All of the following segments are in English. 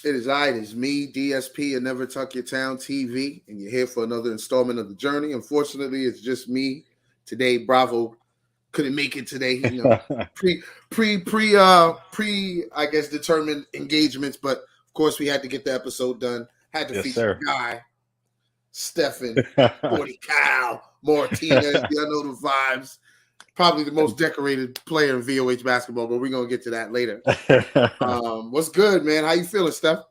It is I, it is me, DSP, and Never Tuck Your Town TV, and you're here for another installment of the journey. Unfortunately, it's just me today. Bravo couldn't make it today. I guess determined engagements, but of course we had to get the episode done. Had to Yes, feature sir. the guy, STEFAN, 40 Cal, Martinez. Y'all know the vibes. Probably the most decorated player in VOH basketball, but we're gonna get to that later. What's good, man? How you feeling, Steph?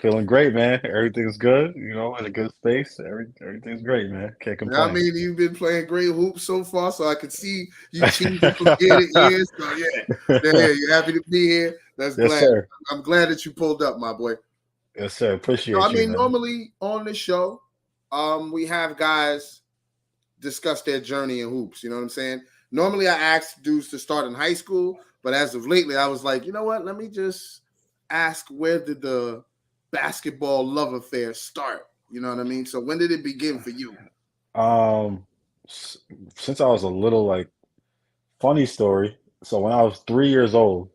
Feeling great, man. Everything's good, in a good space. Everything's great, man. Can't I complain. mean, you've been playing great hoops so far, so I can see you changing from year to year. So yeah, you're happy to be here. That's Yes, glad. sir. I'm glad that you pulled up, my boy. Yes, sir. So, I Appreciate you, mean, man. normally on the show, we have guys discuss their journey in hoops. You know what I'm saying? Normally, I ask dudes to start in high school, but as of lately, I was like, you know what? Let me just ask, where did the basketball love affair start? You know what I mean? So when did it begin for you? Um, since I was a little, funny story. So when I was 3 years old,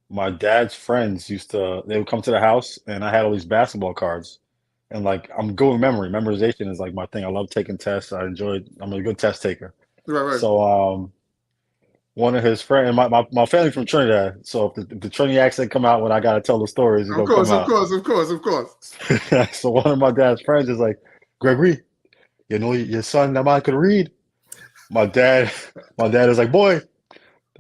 my dad's friends they would come to the house, and I had all these basketball cards. And I'm good with memory. Memorization is like my thing. I love taking tests. I'm a good test taker. Right. So one of his friends, and my family from Trinidad. So if the Trinity accent come out when I gotta tell the stories, it's Of gonna come course, of out. course, of course, of course. So one of my dad's friends is like, Gregory, your son, that man could read. My dad, my dad is like, boy,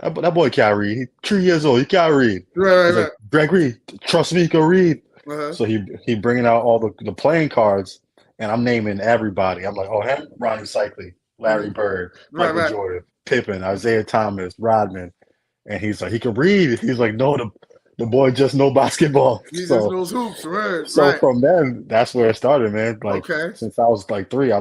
that boy can't read. He's 3 years old. He can't read. He's Right. like, Gregory, trust me, he can read. Uh-huh. So he bringing out all the playing cards, and I'm naming everybody. I'm like, oh, him, Ronnie Cycli, Larry Bird, Michael Right. Jordan, Pippen, Isaiah Thomas, Rodman, and he's like, he can read. He's like, no, the boy just know basketball. He just knows hoops. So Right. from then, that's where it started, man. Like Okay. since I was like three, I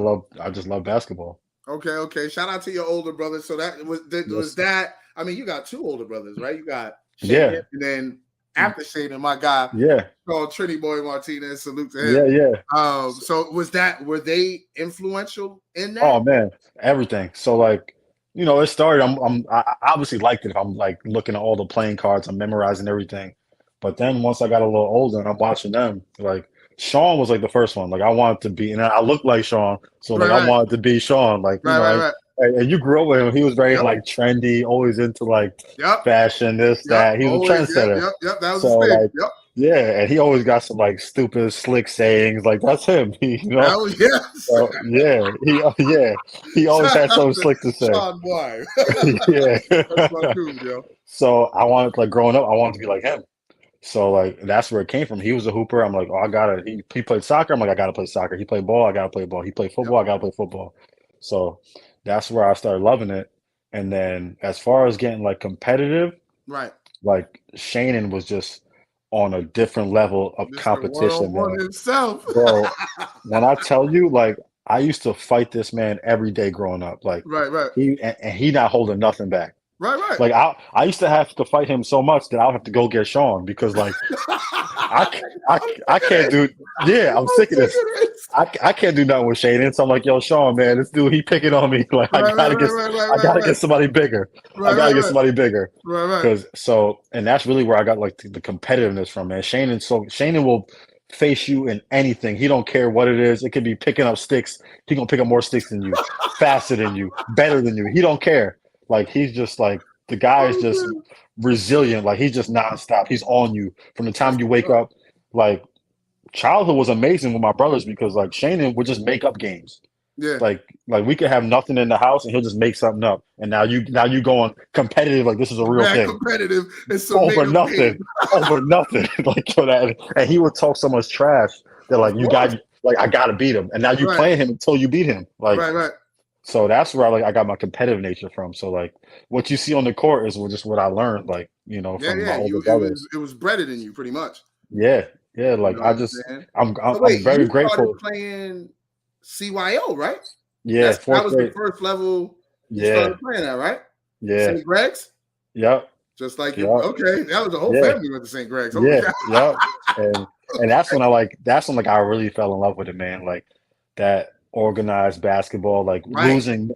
just love basketball. Okay. Shout out to your older brother. So was Yes, that. I mean, you got two older brothers, right? You got Shaden, yeah, and then after Shaden, my guy yeah, called Trinity Boy Martinez. Salute to him. yeah. So were they influential in that? Oh man, everything. So it started. I obviously liked it. If I'm like looking at all the playing cards, I'm memorizing everything. But then once I got a little older and I'm watching them, like Sean was like the first one. Like I wanted to be, and I looked like Sean, so like I Right. wanted to be Sean. Like Right. and you grew up with him. He was very Yep. like trendy, always into like Yep. fashion, this, that. He was a Always. trendsetter. Yep. That was his So thing. like Yep. yeah, and he always got some like stupid, slick sayings. Like that's him. That was yes. So he always Shout had out something to slick to say. Sean Boy. Yeah. That's my dude, yo. So I wanted like growing up, I wanted to be like him. So like that's where it came from. He was a hooper. I'm like, oh, I gotta. He played soccer. I'm like, I gotta play soccer. He played ball. I gotta play ball. He played Yep. football. I gotta play football. So that's where I started loving it. And then as far as getting like competitive, Right. like Shannon was just on a different level of Mr. competition, One-on-One man. himself. Bro, when I tell you, like, I used to fight this man every day growing up. Like, Right. and he not holding nothing back. Right. Like, I used to have to fight him so much that I would have to go get Sean because, like, I can't do. Yeah, I'm sick of this. I can't do nothing with Shaden. So I'm like, yo, Sean, man, this dude, he picking on me. Like, I gotta get somebody bigger. I gotta get somebody bigger. Right. And that's really where I got like the competitiveness from, man. Shaden will face you in anything. He don't care what it is. It could be picking up sticks. He gonna pick up more sticks than you, faster than you, better than you. He don't care. Like he's just like the guy is just resilient. Like he's just nonstop. He's on you from the time you wake up. Like childhood was amazing with my brothers because like Shaden would just make up games. Yeah. Like we could have nothing in the house and he'll just make something up. And now you going competitive like this is a real thing. Competitive over nothing. Over nothing. Like so that and he would talk so much trash that like I gotta beat him. And now you playing him until you beat him. Like right. So that's where I got my competitive nature from. So like what you see on the court is just what I learned, like, from my older brothers. It was bred in you pretty much. Yeah. Like I'm very grateful. You started playing CYO, right? Yeah, that was the first level you started playing at, right? Yeah. St. Greg's? Yep. Just like okay. That was the whole family went to St. Greg's. Okay. Yeah. And that's when I really fell in love with it, man. Like that organized basketball, like losing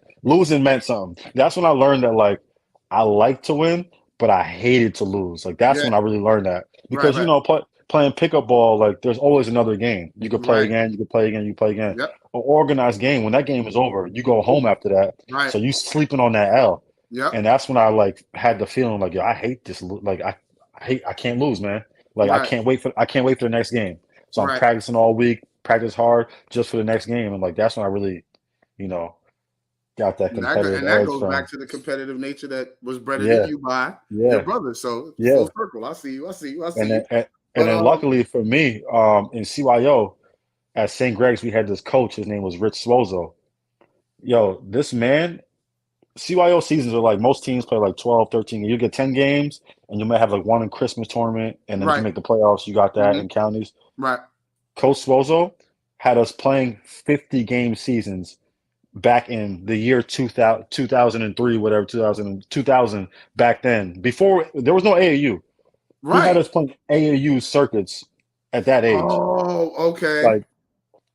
meant something. That's when I learned that like I like to win, but I hated to lose. Like that's when I really learned that because playing pickup ball, like there's always another game. You could play Right. again, you could play again, you play again. Yep. An organized game, when that game is over, you go home after that. Right. So you sleeping on that L. Yep. And that's when I like had the feeling like, yo, I hate this. Like I can't lose, man. Like Right. I can't wait for the next game. So I'm Right. practicing all week, practice hard just for the next game. And like that's when I really, you know, got that competitive And that edge goes back from. to the competitive nature that was bred in Yeah, you by your yeah, brother. So yeah. full circle. I see you. I see you. I see And you. then and But then luckily for me, in CYO at St. Greg's, we had this coach. His name was Rich Swozo. Yo, this man, CYO seasons are like most teams play like 12, 13. You get 10 games, and you might have like one in Christmas tournament. And then if you right. make the playoffs, you got that Hmm. in counties. Right. Coach Swozo had us playing 50 game seasons back in the year 2000, 2003, whatever, 2000 back then. Before there was no AAU. He had Right. us playing AAU circuits at that age. Oh, okay. Like,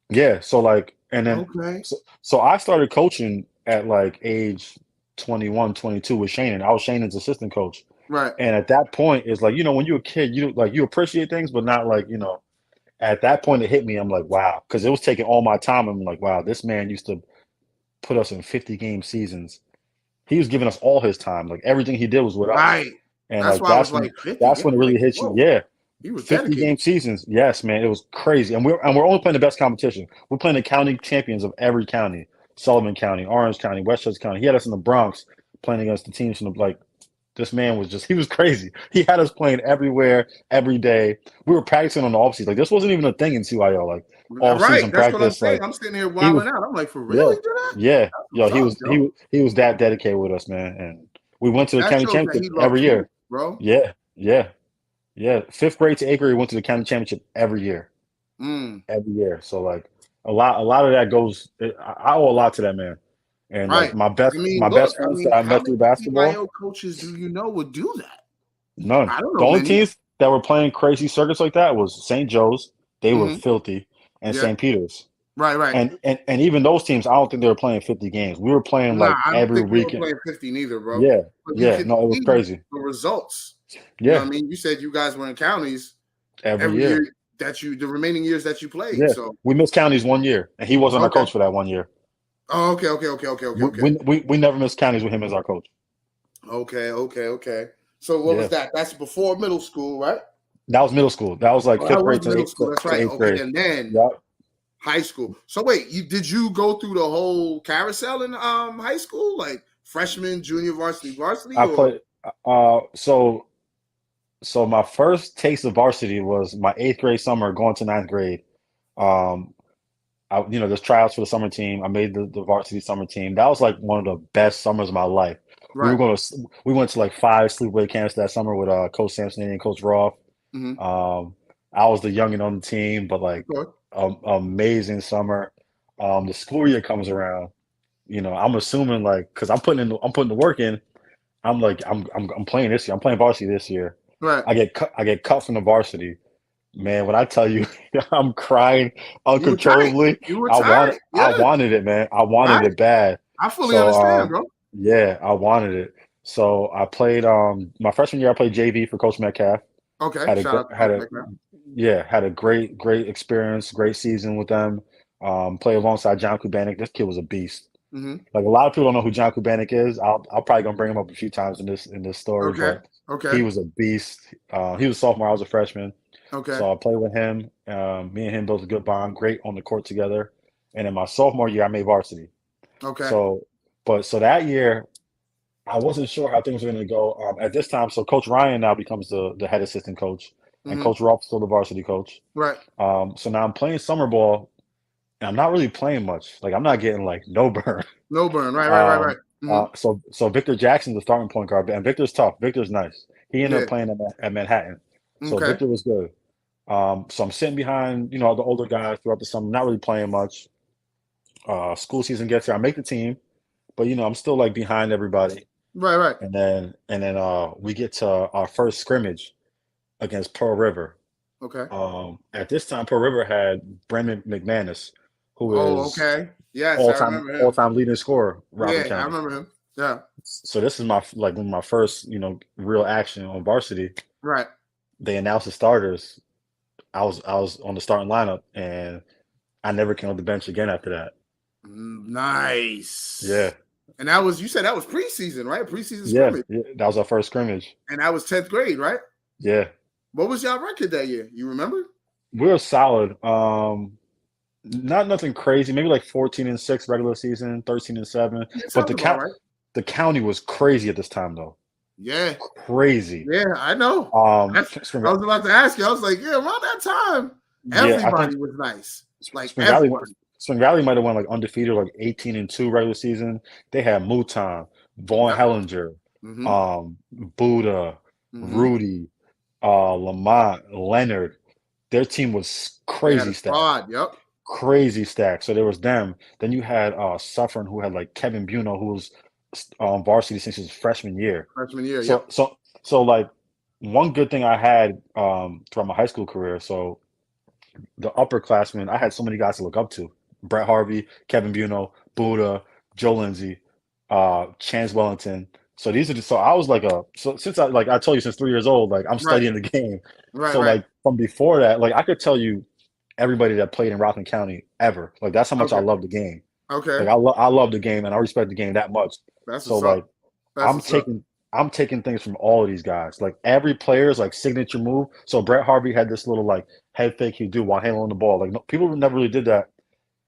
yeah. So like, and then, Okay. so I started coaching at like age 21, 22 with Shannon. I was Shannon's assistant coach. Right. And at that point, it's like, when you're a kid, you like, you appreciate things, but not like, at that point it hit me. I'm like, wow. Cause it was taking all my time. I'm like, wow, this man used to put us in 50 game seasons. He was giving us all his time. Like everything he did was with us. Right. And That's like, why I was like 50. that's Yeah. when it Like, really hits you. whoa, Yeah. he was 50 dedicated. game seasons. Yes, man. It was crazy. And we're only playing the best competition. We're playing the county champions of every county. Sullivan County, Orange County, Westchester County. He had us in the Bronx playing against the teams from the like this man was just he was crazy. He had us playing everywhere, every day. We were practicing on the off season. Like this wasn't even a thing in CYO, like off Right. season That's what I'm practice. saying. Like I'm sitting here he was wilding out. I'm like, for real? yeah, He did that? yeah. That's Yo, what's up, yo. he was that dedicated with us, man. And we went to the That county shows that championship he loved every hoop, year. bro. Yeah, yeah, yeah. Fifth grade to eighth grade, we went to the county championship every year. Mm. Every year. So like a lot of that goes. I owe a lot to that man. And like Right. I mean, my look, best I friends mean, that I how met through many basketball, CYO coaches do you know would do that? none. I don't The know only many. teams that were playing crazy circuits like that was St. Joe's. They were Hmm. filthy, and Yeah. St. Peter's. Right, right. And even those teams, I don't think they were playing 50 games. We were playing Nah, like I don't every think we were weekend. playing 50 neither, bro. Yeah, But you yeah. could No, it was see crazy. the results. You know what Yeah, I mean? You said you guys were in counties every every year year. the remaining years that you played. Yeah, So, we missed counties 1 year, and he wasn't our okay. coach for that 1 year. Oh, okay, okay, okay, okay, okay, okay. We never missed counties with him as our coach. Okay, okay, okay. So what was Yeah. that? That's before middle school, right? That was middle school. That was like Oh, that fifth was grade middle school. That's to right. eighth Okay, grade. and then Yep. high school. So wait, did you go through the whole carousel in high school, like freshman, junior, varsity, I or played. So my first taste of varsity was my eighth grade summer, going to ninth grade. Um, there's tryouts for the summer team. I made the varsity summer team. That was like one of the best summers of my life. right? We went to like 5 sleepaway camps that summer with Coach Sampson and Coach Roth. Mm-hmm. I was the youngin on the team, but like amazing summer. The school year comes around. I'm assuming like because I'm putting the work in. I'm like I'm playing this year. I'm playing varsity this year. Right. I get cut from the varsity. Man, when I tell you, I'm crying You were tight. uncontrollably. You were tight. I Yeah. wanted it, man. I wanted Right. it bad. I fully So understand, bro. yeah, I wanted it. So I played my freshman year. I played JV for Coach Metcalf. Okay. Had a Shout gr- out to had Coach a McMahon. yeah had a great experience, great season with them. Played alongside John Kubanik. This kid was a beast. Mm-hmm. Like a lot of people don't know who John Kubanik is. I'll probably gonna bring him up a few times in this story, Okay. but Okay. he was a beast. He was a sophomore. I was a freshman. Okay. So I played with him. Me and him built a good bond, great on the court together. And in my sophomore year, I made varsity. Okay. So that year, I wasn't sure how things were going to go at this time. So Coach Ryan now becomes the head assistant coach, and Mm-hmm. Coach Rolf's still the varsity coach. Right. So now I'm playing summer ball, and I'm not really playing much. Like I'm not getting like no burn. No burn. Right. Mm-hmm. So Victor Jackson's the starting point guard, and Victor's tough. Victor's nice. He ended Yeah. up playing at Manhattan. So Okay. Victor was good. So I'm sitting behind, the older guys throughout the summer, not really playing much. School season gets here, I make the team, but I'm still like behind everybody. Right. And then we get to our first scrimmage against Pearl River. Okay. At this time, Pearl River had Brendan McManus, who is okay. Yes, I remember him. all-time leading scorer, Robin Yeah, County. I remember him. Yeah. So this is one of my first, real action on varsity. Right. They announced the starters. I was on the starting lineup, and I never came off the bench again after that. Nice. Yeah, And you said that was preseason, right? Preseason yeah, scrimmage. yeah. That was our first scrimmage. And that was 10th grade, right? Yeah, What was y'all record that year? You remember? we were solid. Not nothing crazy. Maybe like 14-6 regular season, 13-7. Yeah, But sounds about right. the county was crazy at this time, though. Yeah. Crazy. Yeah, I know. I was about to ask you. I was like, yeah, around that time, Yeah, I think everybody was nice. Like Spring Valley everybody. Spring Valley might have won like undefeated, like 18-2 regular season. They had Muton, Vaughn Yep. Hellinger, Mm-hmm. Buddha, Mm-hmm. Rudy, Lamont, Leonard. Their team was They had crazy a stacked. squad. Yep. Crazy stacked. So there was them. Then you had Suffern, who had like Kevin Buno, who was varsity since his freshman year. Freshman year. So Yep. so like one good thing I had throughout my high school career. So the upperclassmen, I had so many guys to look up to. Brett Harvey, Kevin Buno, Buddha, Joe Lindsay, Chance Wellington. So these are just so I was like so since I told you since 3 years old, like I'm Right. studying the game. Right. So Right. like from before that, like I could tell you everybody that played in Rockland County ever. Like that's how much I Okay. love the game. Okay. Like I love the game and I respect the game that much. That's So what's up. like That's I'm what's up. taking I'm taking things from all of these guys. Like every player's like signature move. So Brett Harvey had this little like head fake he'd do while handling the ball. Like no, people never really did that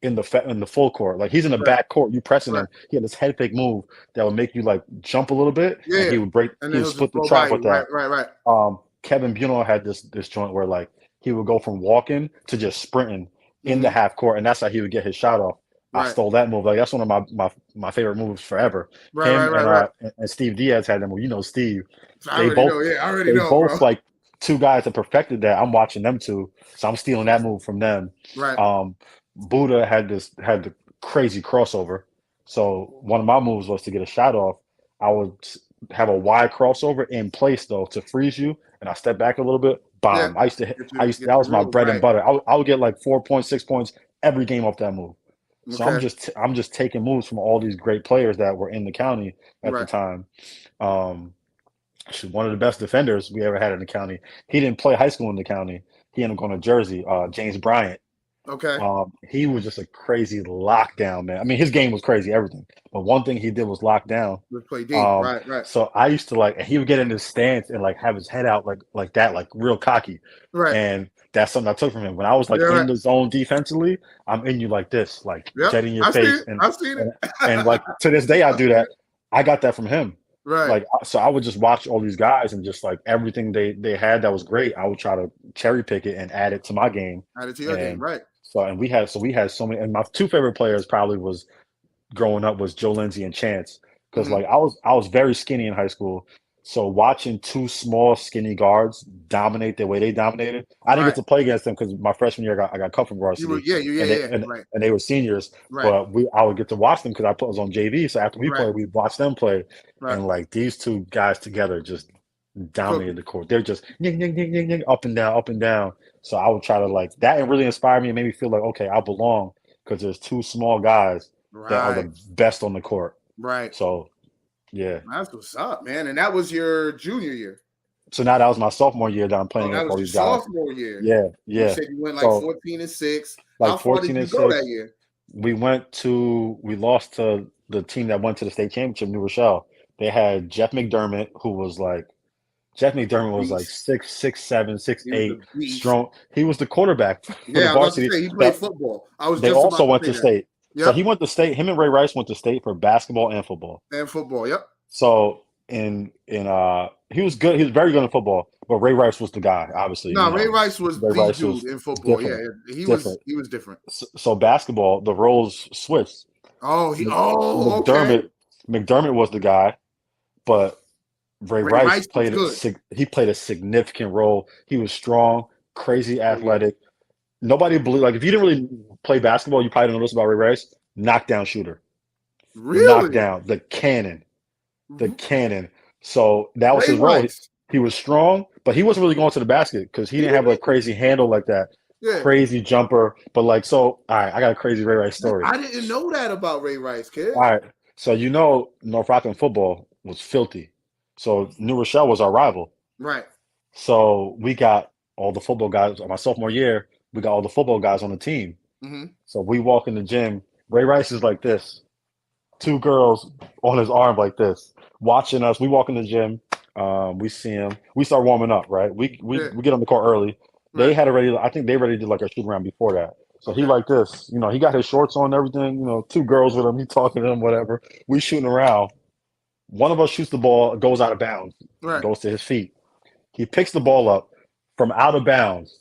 in the full court. Like he's in the Right. back court, you pressing Right. him. He had this head fake move that would make you like jump a little bit, and Yeah. And he then would he'll just split the blow by trap you. with Right. that. Right. Right. Kevin Buno had this joint where like he would go from walking to just sprinting in the Mm-hmm. half court, and that's how he would get his shot off. I Right. stole that move. Like that's one of my favorite moves forever. Right. Right. Him Right. Right. and Steve Diaz had them. Well, you know Steve. I They already both know. Yeah, I already they know, bro. both like two guys that perfected that. I'm watching them two, so I'm stealing that move from them. Right. Buddha had the crazy crossover. So one of my moves was to get a shot off. I would have a wide crossover in place though to freeze you, and I step back a little bit. Yeah. Bomb. Get That your was my move. bread and Right. butter. I would get like 4 points, 6 points every game off that move. So Okay. I'm just taking moves from all these great players that were in the county at the Right. time. Um, one of the best defenders we ever had in the county. He didn't play high school in the county. He ended up going to Jersey. James Bryant. Okay. He was just a crazy lockdown, man. I mean, his game was crazy, everything. But one thing he did was lock down. Let's play deep. Right. Right. So I used to like, and he would get in his stance and like have his head out like that, like real cocky. Right. And that's something I took from him. When I was like Yeah. in Right. the zone defensively, I'm in you like this, like Yep. jet in your I've seen face, it. I've seen it. and like to this day I do that. I got that from him. Right. Like so, I would just watch all these guys and just like everything they had that was great. I would try to cherry pick it and add it to my game. Add it to your game. Right. We had so many. And my two favorite players probably was growing up was Joe Lindsay and Chance because Mm-hmm. like I was very skinny in high school. So watching two small skinny guards dominate the way they dominated, I didn't Right. get to play against them because my freshman year I got cut from You were. varsity, Yeah. You. Yeah. Yeah. and Right. they were seniors. Right. But I would get to watch them because I was on JV. So after we Right. played, we watched them play, Right. and like these two guys together just dominated Cooking. the court. They're just ying, ying, ying, ying, ying, up and down, up and down. So I would try to like that and really inspire me and made me feel like okay, I belong because there's two small guys that are Right. the best on the court. Right. So yeah. That's what's up, man. And that was your junior year. So now that was my sophomore year that I'm Oh, playing that against all was your these guys. sophomore year. Yeah, You yeah. said you went like So 14-6. like How far 14 did you and go that 6, year? we lost to the team that went to the state championship, New Rochelle. They had Jeff McDermott was like Beast. 6'7", six He was eight, a beast. strong. He was the quarterback for the Yeah, I was about to varsity. say he played That football. I was they just also about to went say to that. state. So Yep. he went to state. Him and Ray Rice went to state for basketball and football. And football. Yep. So he was good. He was very good in football. But Ray Rice was the guy, obviously. No, You Ray know, Rice was Ray the Rice dude was in football. Yeah, different, he was different. different. So basketball, the roles switched. Oh, okay. McDermott was the guy, but Ray Ray Rice Rice was good. he played a significant role. He was strong, crazy Oh, yeah. athletic. Nobody believed like if you didn't really play basketball, you probably don't know this about Ray Rice. Knockdown shooter. Really? Knockdown. The cannon. The cannon. So that was Ray his role. Rice. He was strong, but he wasn't really going to the basket because he didn't have a crazy handle like that. Yeah. Crazy jumper. But like so, all right, I got a crazy Ray Rice story. I didn't know that about Ray Rice, kid. All right. So you know North Rockland football was filthy. So New Rochelle was our rival. Right. So all the football guys. My sophomore year, we got all the football guys on the team. Mm-hmm. So we walk in the gym. Ray Rice is like this, two girls on his arm like this, watching us. We walk in the gym. We see him. We start warming up, right? Yeah. We get on the court early. They Right. had already. I think they already did like a shoot around before that. So he Okay. like this. He got his shorts on and everything. Two girls with him. He talking to them, whatever. We shooting around. One of us shoots the ball, goes out of bounds, Right. goes to his feet. He picks the ball up from out of bounds,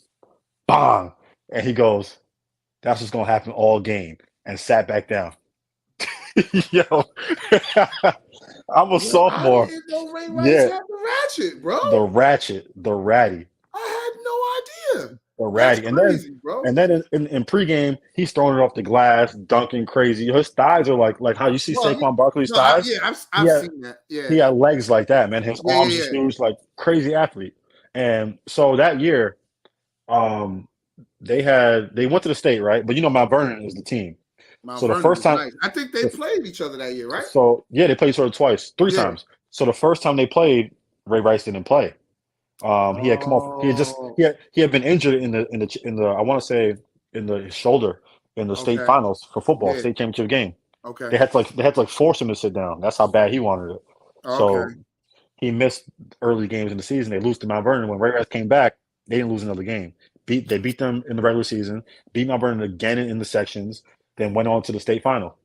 bang, and he goes, "That's what's gonna happen all game," and sat back down. Yo, I'm a Yo, I sophomore. didn't know Ray Rice Yeah, had the ratchet, bro. the ratchet, the ratty, I had no idea. the That's ratty, and then crazy, bro. and then in pregame he's throwing it off the glass, dunking crazy. His thighs are like how you see Well, Saquon Barkley's no, thighs. I've He had seen that. Yeah. he had legs like that, man. His Yeah, arms yeah, are yeah. huge, like crazy athlete. And so that year, um, they went to the state, right? But Mount Vernon is the team. Mount So the Vernon first was time, nice. I think they the, played each other that year, right? so yeah, they played each other twice, three Yeah. times. So the first time they played, Ray Rice didn't play. He had come off. Oh, He had been injured in the I want to say in the shoulder in the state okay. finals for football, Yeah. state championship game. Okay. They had to force him to sit down. That's how bad he wanted it. Okay. So he missed early games in the season. They lose to Mount Vernon. When Ray Rice came back, they didn't lose another game. They beat them in the regular season, beat Mount Vernon again in the sections, then went on to the state final.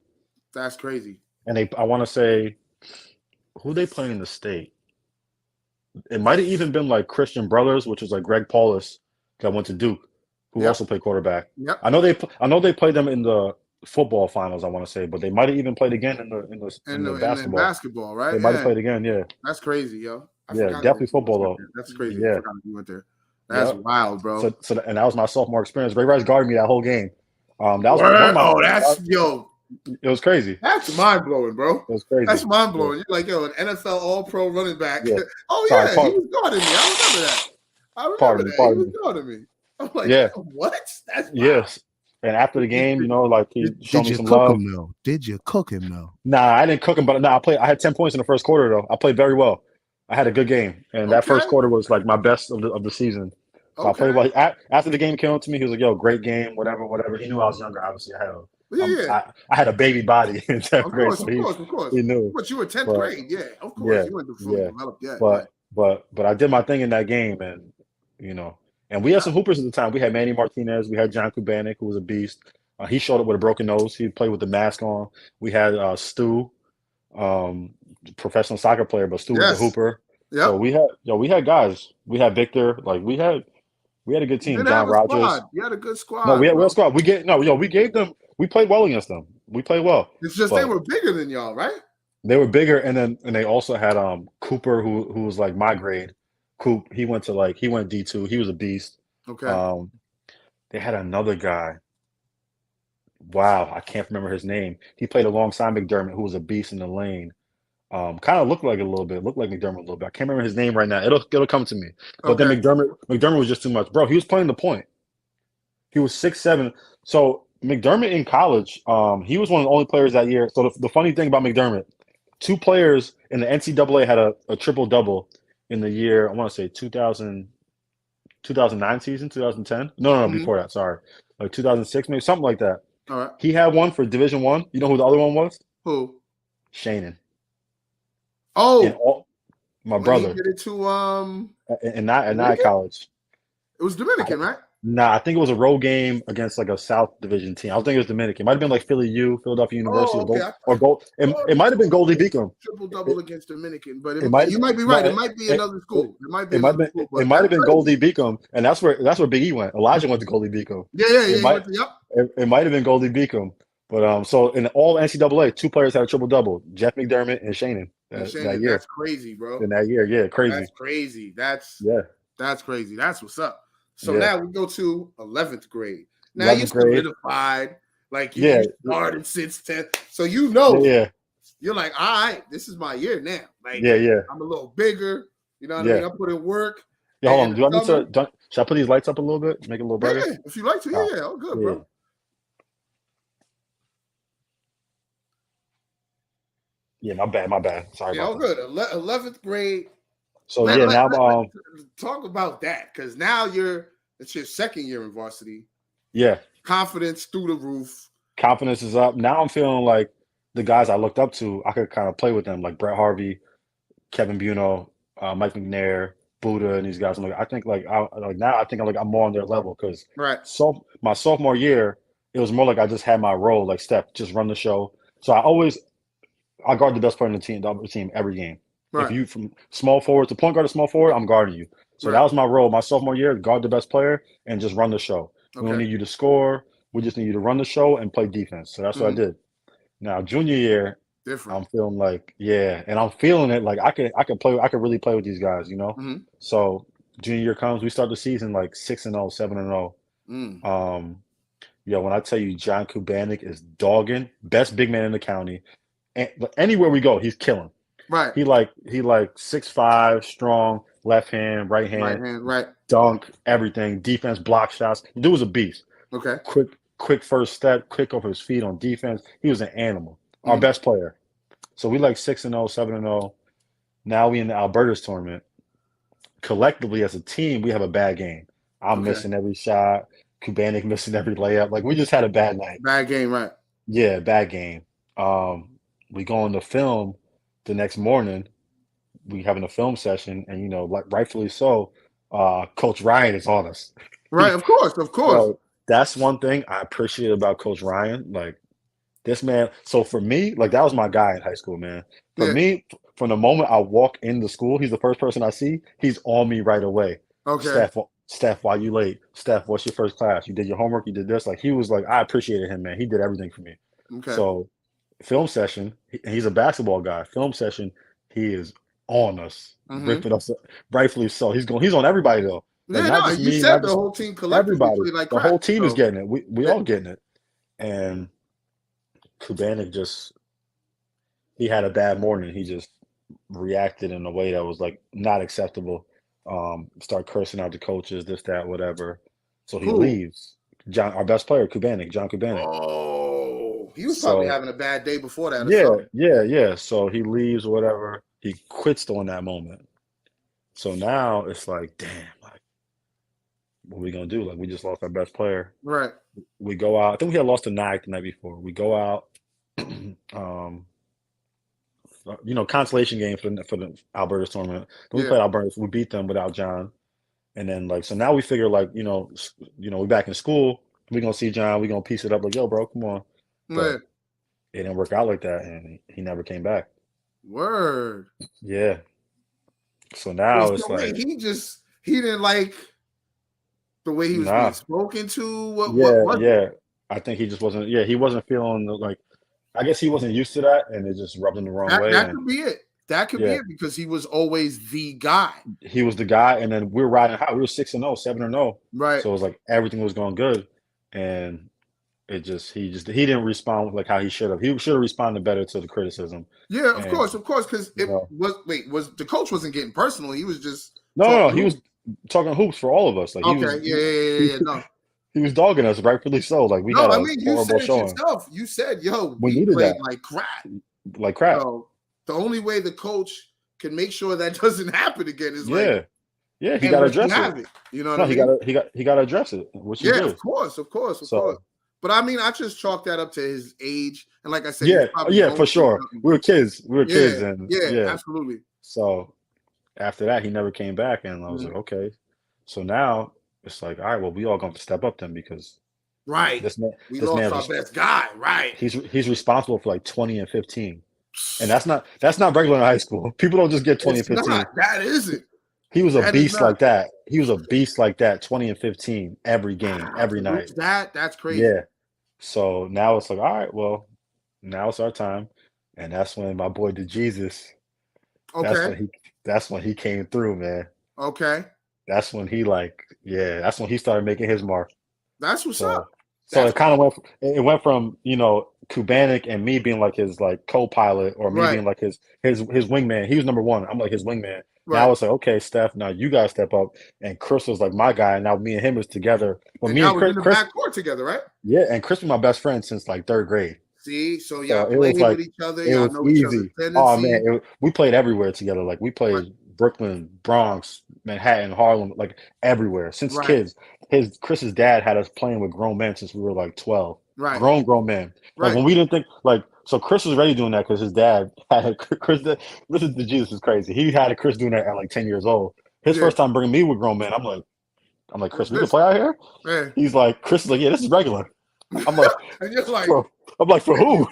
That's crazy. And I want to say, who they play in the state? It might have even been like Christian Brothers, which was like Greg Paulus that went to Duke, who Yep. also played quarterback. Yep. I know they played them in the football finals. I want to say, but they might have even played again in the And basketball. basketball, right? They might have Yeah. played again. Yeah, That's crazy, yo. I yeah, forgot definitely that you football went though. there. That's crazy. I Yeah, forgot you went there. That's yeah. wild, bro. And that was my sophomore experience. Ray Rice guarded me that whole game. That was one of Word? my. Oh, that's yo. It was crazy. That's mind blowing, bro. It was crazy. That's mind Yeah. blowing. You're like, yo, an NFL All Pro running back. Yeah. Oh Sorry, yeah, he was guarding me. I remember that. pardon me. He Pardon was me. guarding me. I'm like, Yeah. what? That's wild. Yes. And after the game, like he showed me you some cook love. him though? Did you cook him though? Nah, I didn't cook him, but I had 10 points in the first quarter though. I played very well. I had a good game, and that first Okay. quarter was like my best of the season. So I played Okay. well. After the game came up to me, he was like, "Yo, great game, whatever, whatever." He knew I was younger. Obviously, Yeah. I had a baby body in 10th Of grade, course, so of course, of course. he knew. But you were 10th But grade, yeah. Of course. yeah, You weren't fully yeah. developed yet. Yeah. But I did my thing in that game, and and we had some hoopers at the time. We had Manny Martinez, we had John Kubanik, who was a beast. He showed up with a broken nose. He played with the mask on. We had Stu, professional soccer player, but Stu was a Yes. hooper. Yep. So we had guys. We had Victor. Like we had a good You team. did John have a Rogers. squad. You had a good squad. No, we had bro. a squad. We gave them. We played well against them. We played well. It's just they were bigger than y'all, right? They were bigger, and they also had Cooper, who was like my grade. Coop, he went D2. He was a beast. Okay. They had another guy. Wow, I can't remember his name. He played alongside McDermott, who was a beast in the lane. Kind of looked like McDermott a little bit. I can't remember his name right now. It'll come to me. But then McDermott was just too much, bro. He was playing the point. He was 6'7". So McDermott in college, he was one of the only players that year. So the funny thing about McDermott, two players in the NCAA had a triple double in the year. I want to say 2009 season, 2010. No, before that. Sorry, like 2006, maybe something like that. All right. He had one for Division I. You know who the other one was? Who? Shannon. Oh, my brother. He did it to And not college. It was Dominican, right? Nah, I think it was a road game against like a South Division team. I don't think it was Dominican. It might have been like Philadelphia University, or Gold. It might have been Goldie Beacom. Triple double against Dominican, but you might be right. It might be another school. It might be. It might have been Goldie Beacom, and that's where Big E went. Elijah went to Goldie Beacom. Yeah. It might have been Goldie Beacom, but so in all NCAA, two players had a triple double: Jeff McDermott and Shannon. That year. That's crazy, bro. In that year, yeah, crazy. That's crazy. That's crazy. That's what's up. So now we go to 11th grade. Now you're solidified. Like you started since 10th. So you're like, all right, this is my year now. Like I'm a little bigger. You know what I mean? I put in work. Yeah, hold on. Do I need to should I put these lights up a little bit? Make it a little brighter? Yeah, if you like to, all good, bro. Yeah, my bad. Sorry about that. Yeah, all good. 11th grade. So yeah, now let's talk about that, because now it's your second year in varsity. yeah, Confidence through the roof. confidence is up. Now I'm feeling like the guys I looked up to, I could kind of play with them, like Brett Harvey, Kevin Buno, Mike McNair, Buddha, and these guys. I'm like, I think now I think I'm more on their level because Right. my sophomore year, it was more like I just had my role, like Steph, just run the show. So I guard the best player in the other team every game. Right. If you from small forward to point guard to small forward, I'm guarding you. So that was my role my sophomore year, guard the best player and just run the show. Okay. We don't need you to score. We just need you to run the show and play defense. So that's what I did. Now junior year, different. I'm feeling like, and I'm feeling it like I could really play with these guys, you know? Mm-hmm. So junior year comes, we start the season like 6-0, 7-0. When I tell you John Kubanik is dogging, best big man in the county. And anywhere we go, he's killing. Right. He like 6'5", strong, left hand, right hand, right. Dunk, everything, defense, block shots. The dude was a beast. Okay. Quick first step, quick off his feet on defense. He was an animal. Our best player. So we like 6-0, 7-0. Now we in the Alberta's tournament. Collectively as a team, we have a bad game. I'm missing every shot. Kubanik missing every layup. Like we just had a bad night. Bad game, right? Yeah, bad game. We go on the film the next morning. We having a film session, and like rightfully so, Coach Ryan is on us. Right, of course. So that's one thing I appreciate about Coach Ryan. Like this man. So for me, like that was my guy in high school, man. For me, from the moment I walk into school, he's the first person I see. He's on me right away. Okay. Steph, why you late? Steph, what's your first class? You did your homework. You did this. Like he was like, I appreciated him, man. He did everything for me. Okay. So film session, he's a basketball guy. Film session, he is on us, ripping us, rightfully so. He's on everybody though. Like, you said the whole team collectively. Everybody, like the whole team is getting it. We all getting it. And Kubanik he had a bad morning. He just reacted in a way that was like not acceptable. Start cursing out the coaches, this, that, whatever. So he leaves. Our best player, John Kubanik. Oh, he was probably having a bad day before that. Yeah. So he leaves or whatever. He quits on that moment. So now it's like, damn, like, what are we gonna do? Like, we just lost our best player. Right. We go out. I think we had lost to Nag the night before. We go out. Consolation game for the Alberta tournament. Then we played Alberta. We beat them without John. And then so now we figure we back in school. We're gonna see John. We're gonna piece it up like, yo, bro, come on. But it didn't work out like that, and he never came back. Word. Yeah. So now it's like he didn't like the way he was being spoken to. Yeah. I think he just wasn't. Yeah, he wasn't feeling like. I guess he wasn't used to that, and it just rubbed him the wrong way. That could be it. That could be it because he was always the guy. He was the guy, and then we were riding high. We were 6-0, 7-0. Right. So it was like everything was going good, and he didn't respond like how he should have. He should have responded better to the criticism. Yeah, of course, because was the coach wasn't getting personal. He was just no. He was talking hoops for all of us. Like no. He was dogging us, rightfully so. Like we had a horrible showing. You said, "Yo, we needed played that like crap." Like crap. So the only way the coach can make sure that doesn't happen again is he got to address it. You know what I mean? He got to address it. Which he did. Of course. But I mean, I just chalk that up to his age, and like I said, for sure. We were kids, and absolutely. So after that, he never came back, and I was like, okay. So now it's like, all right, well, we all going to step up then because this man, we lost our best guy, right? He's responsible for like 20 and 15, and that's not regular in high school. People don't just get 20 and 15. That isn't. He was a beast like that. He was a beast like that, 20 and 15 every game, every night. That's crazy. Yeah. So now it's like, all right, well, now it's our time, and that's when my boy DeJesus. Okay. That's when he came through, man. Okay. That's when that's when he started making his mark. That's what's up. So it kind of went from Kubanik and me being like his like co-pilot or me being like his wingman. He was number one. I'm like his wingman. Right. Now it's like, okay, Steph, now you guys step up. And Chris was like my guy. And now me and him is together. But me and Chris, we're in the backcourt together, right? Yeah, and Chris was my best friend since like third grade. See, so y'all played with each other. It y'all was know easy. each other's tendencies. Oh man, we played everywhere together. Like we played Brooklyn, Bronx, Manhattan, Harlem, like everywhere. Since Right. kids, Chris's dad had us playing with grown men since we were like 12. Right. Grown men. Like Right. when we didn't think like so Chris was already doing that because his dad had Chris. Listen to Jesus is crazy. He had Chris doing that at like 10 years old. His Yeah. first time bringing me with grown men, I'm like Chris, we can This- play out here. Man. He's like Chris is like, yeah, this is regular. I'm like, And you're like, I'm like, for who?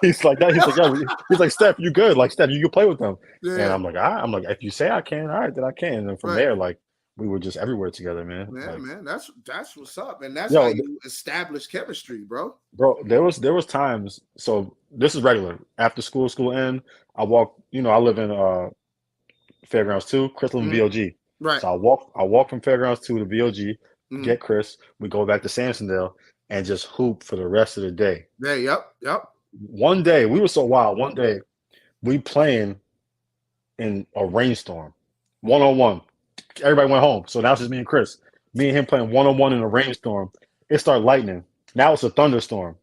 He's like that. He's like, yeah. He's like, Steph, you good? Like, Steph, you can play with them. yeah. And I'm like, I'm like, if you say I can, all right, then I can. And from Right. there, like, we were just everywhere together, man. Yeah, Like, man, that's what's up, and that's Yo, how you establish chemistry, bro. bro, there was times. So this is regular. After school end, I walk. I live in Fairgrounds 2. Chris lives in VOG. Right. So I walk from Fairgrounds 2 to VOG. Mhm. Get Chris. We go back to Sansondale and just hoop for the rest of the day. Yeah. Yep. One day we were so wild. One day we playing in a rainstorm, 1-on-1. Everybody went home, so now it's just me and Chris. Me and him playing 1-on-1 in a rainstorm. It started lightning. Now it's a thunderstorm.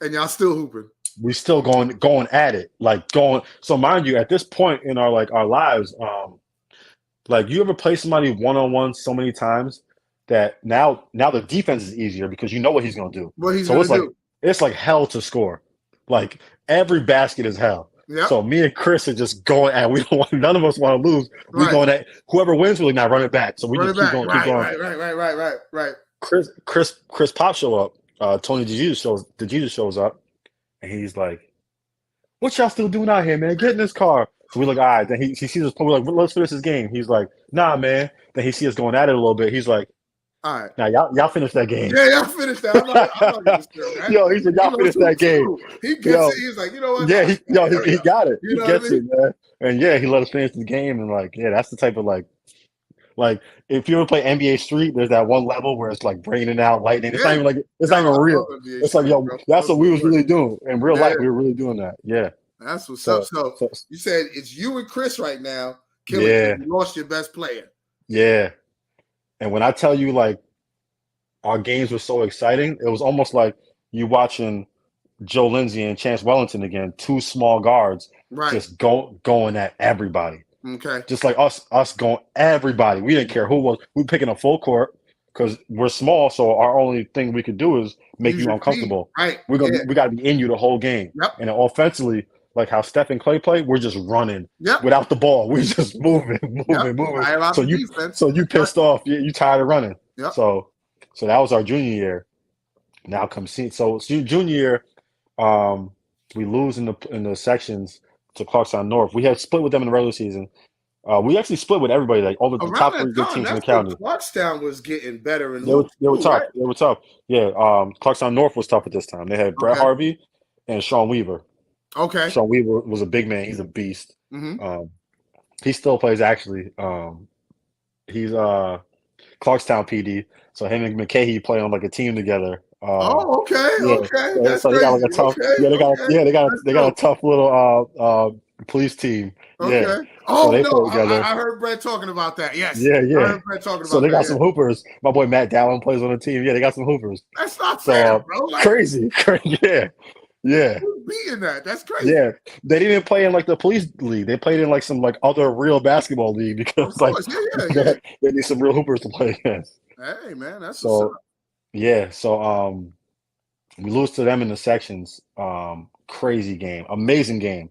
And y'all still hooping. We still going at it, like going. So mind you, at this point in our lives, like you ever play somebody 1-on-1 so many times that now the defense is easier because you know what he's gonna do. What he's So gonna it's like do? it's like hell to score. Like every basket is hell. Yep. So me and Chris are just going at. We don't want. None of us want to lose. We Right. going at whoever wins. We're like, now run it back. So we Run just it keep back. going, keep going. Right. Chris Pop show up. Tony DeJesus shows up, and he's like, "What y'all still doing out here, man? Get in this car." So we like, all right. Then he sees us. We're like, let's finish this game. He's like, nah, man. Then he sees us going at it a little bit. He's like, All right. now y'all finish that game. Yeah, y'all finished that. I'm not that. Yo, he's like, y'all finish that game. He gets Yo. it. He's like, you know what? Yeah, he got it. You He know gets what I it, man. And yeah, he let us finish the game. And like, yeah, that's the type of like if you ever play NBA Street, there's that one level where it's like raining out, lightning. It's Yeah. not even like it's not even real. It's like, yo, that's what we was really doing in real life. We were really doing that. Yeah. That's what's up. So you said it's you and Chris right now. Killing Yeah. You lost your best player. Yeah. And when I tell you, like, our games were so exciting, it was almost like you watching Joe Lindsey and Chance Wellington again, two small guards, Right. just going at everybody. Okay. Just like us going everybody. We didn't care who was. We picking a full court because we're small, so our only thing we could do is make Use you your uncomfortable. feet. Right. We got to be in you the whole game. Yep. And offensively, like how Steph and Clay play, we're just running Yep. without the ball. We're just moving. Right about So the you defense. so you pissed off. You tired of running. Yep. So that was our junior year. Now comes junior year, we lose in the sections to Clarkstown North. We had split with them in the regular season. We actually split with everybody, like all the top 3 good teams in the county. Clarkstown was getting better and They were tough. Right? They were tough. Yeah. Clarkstown North was tough at this time. They had Brett Harvey and Sean Weaver. Okay. Sean Weaver was a big man. He's a beast. Mm-hmm. He still plays actually. He's Clarkstown PD. So him and McKay play on like a team together. Okay. Yeah. Okay. That's so they got like a tough. okay. Yeah, they got a tough little police team. Okay. Yeah. Oh so they no, play together. I heard Brett talking about that. Yes. Yeah. I heard Brett talking about so they got that, some hoopers. My boy Matt Dallin plays on the team. Yeah, they got some hoopers. That's not fair, bro. Like, crazy. Yeah. Who's beating that? That's crazy. Yeah, they didn't play in like the police league. They played in like some like other real basketball league because they need some real hoopers to play against. Hey man, that's so yeah. So we lose to them in the sections. Crazy game, amazing game.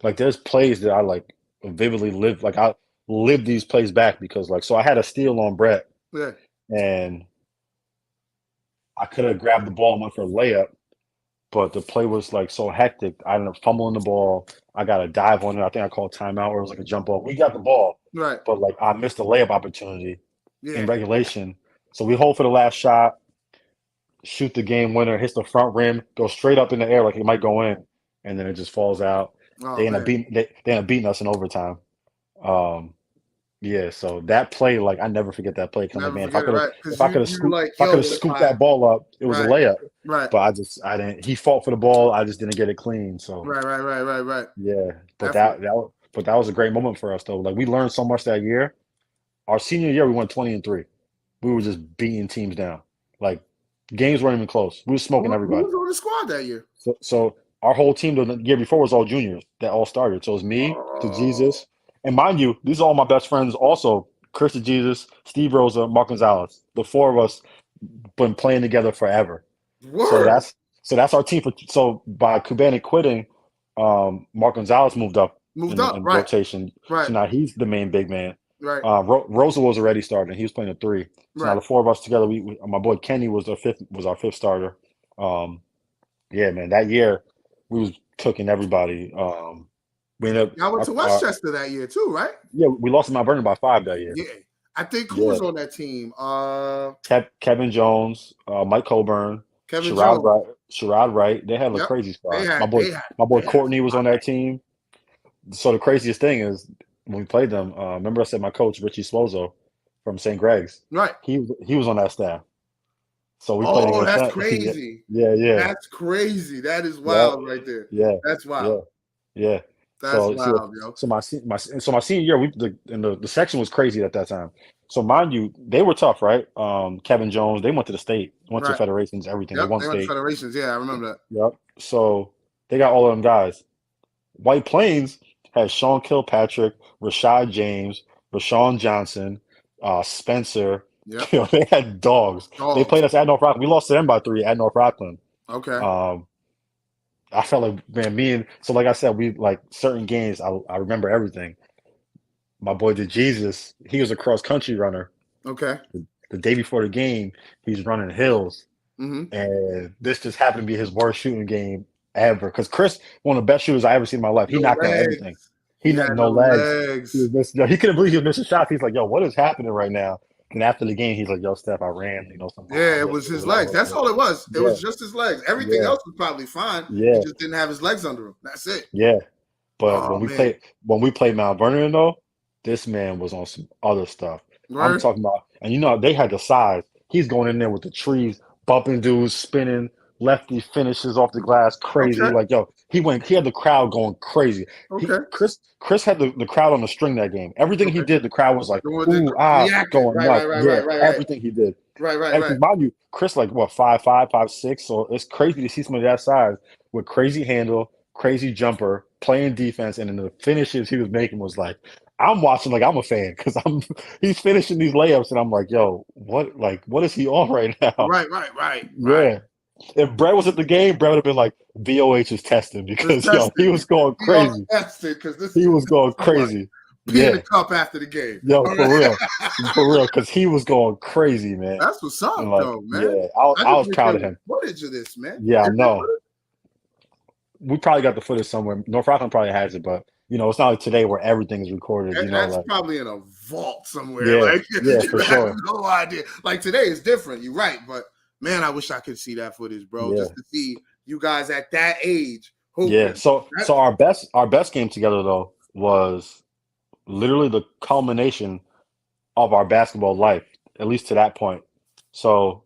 Like there's plays that I like vividly live. Like I lived these plays back because like so I had a steal on Brett. Yeah. And I could have grabbed the ball and went for a layup, but the play was like so hectic. I ended up fumbling the ball. I got a dive on it. I think I called timeout or it was like a jump ball. We got the ball, right? But like I missed a layup opportunity in regulation. So we hold for the last shot, shoot the game winner, hits the front rim, goes straight up in the air like it might go in, and then it just falls out. They end up beating us in overtime. Yeah, so that play, like I never forget that play. Cause man, if I could have scooped that ball up, it was a layup. Right. But I didn't. He fought for the ball. I just didn't get it clean. So right. Yeah, but that was a great moment for us though. Like we learned so much that year. Our senior year, we went 20-3. We were just beating teams down. Like games weren't even close. We were smoking everybody. Who was on the squad that year? So our whole team the year before was all juniors that all started. So it was me, to Oh, Jesus, and mind you, these are all my best friends. Also, Chris to Jesus, Steve Rosa, Mark Gonzalez. The four of us been playing together forever. So word. that's our team. So by Cubantic quitting, Mark Gonzalez moved up Moved in, up. in Right. rotation. Right. So now he's the main big man. Right. Rosa was already starting. He was playing a three. So now Right. the four of us together, my boy Kenny was our fifth starter. Um, yeah, man, that year we was cooking everybody. We ended Y'all went up, to Westchester that year too, right? yeah, we lost to Mount Vernon by 5 that year. Yeah. I think who Yeah, was on that team? Kevin Jones, Mike Coburn, Kevin Jones. Sherrod Wright. They had a Yep. crazy They squad. had they had My boy they had a Courtney was on lot. that team. So the craziest thing is when we played them. Remember I said my coach Richie Slozo from St. Greg's. Right. He was on that staff. So we played Oh, against that's that. Yeah, crazy. yeah, yeah, That's crazy. That is yeah, wild right there. yeah, That's wild. yeah, yeah. That's So wild, yo. my senior year, the section was crazy at that time. So mind you, they were tough, right? Kevin Jones, they went to the state, went to Right. federations, everything. They Yep. won They went to state. Federations. Yeah, I remember that. Yep. So they got all of them guys. White Plains had Sean Kilpatrick, Rashad James, Rashawn Johnson, Spencer. Yep. You know, they had dogs. They Dogs. played us at North Rockland. We lost to them by 3 at North Rockland. Okay. Um, I felt like, man, so like I said, we like certain games. I remember everything. My boy did Jesus. He was a cross country runner. Okay. The day before the game, he's running hills, Mm-hmm. and this just happened to be his worst shooting game ever. Because Chris, one of the best shooters I ever seen in my life, he No knocked down everything. legs. He He had had no no legs. He legs. was missing. He couldn't believe he was missing shots. He's like, "Yo, what is happening right now?" And after the game, he's like, "Yo, Steph, I ran. You know, somehow Yeah, I it missed was it, his legs. whatever." That's all it was. It Yeah, was just his legs. Everything yeah, else was probably fine. He yeah, just didn't have his legs under him. That's it. yeah. But Oh man. when we played Mount Vernon, though, this man was on some other stuff. I'm Word. talking about, and you know, they had the size. He's going in there with the trees, bumping dudes, spinning, lefty finishes off the glass, crazy. Okay. Like, yo, he had the crowd going crazy. Okay. Chris had the crowd on the string that game. Everything he Okay. did, the crowd was like, Doing the ooh, ah, reacting. going Right, right, nuts. right, Yeah, right, right, right. everything he did. Right, right, And right. because mind you, Chris like what 5'5", 5'6", so it's crazy to see somebody that size with crazy handle, crazy jumper, playing defense, and then the finishes he was making was like, I'm watching like I'm a fan because he's finishing these layups and I'm like, yo, what is he on right now? Right, right, right, right. Yeah. If Brett was at the game, Brett would have been like, VOH is testing It's because yo, he tested. was going We all crazy. tested because He this was going is too much. crazy. Pee in the Yeah. cup after the game. Yo, All right. for real, because he was going crazy, man. That's what's And up, like, though, man. yeah, I I just was wish proud there of was him. footage of this, man. Yeah, I Is there know. footage? We probably got the footage somewhere. North Rockland probably has it, but you know, it's not like today where everything is recorded. You know, That's like probably in a vault somewhere. yeah, Like yeah, you for have sure. no idea. Like today is different. You're right, but man, I wish I could see that footage, bro. Yeah, Just to see you guys at that age yeah. hooping. So our best game together though was literally the culmination of our basketball life, at least to that point. So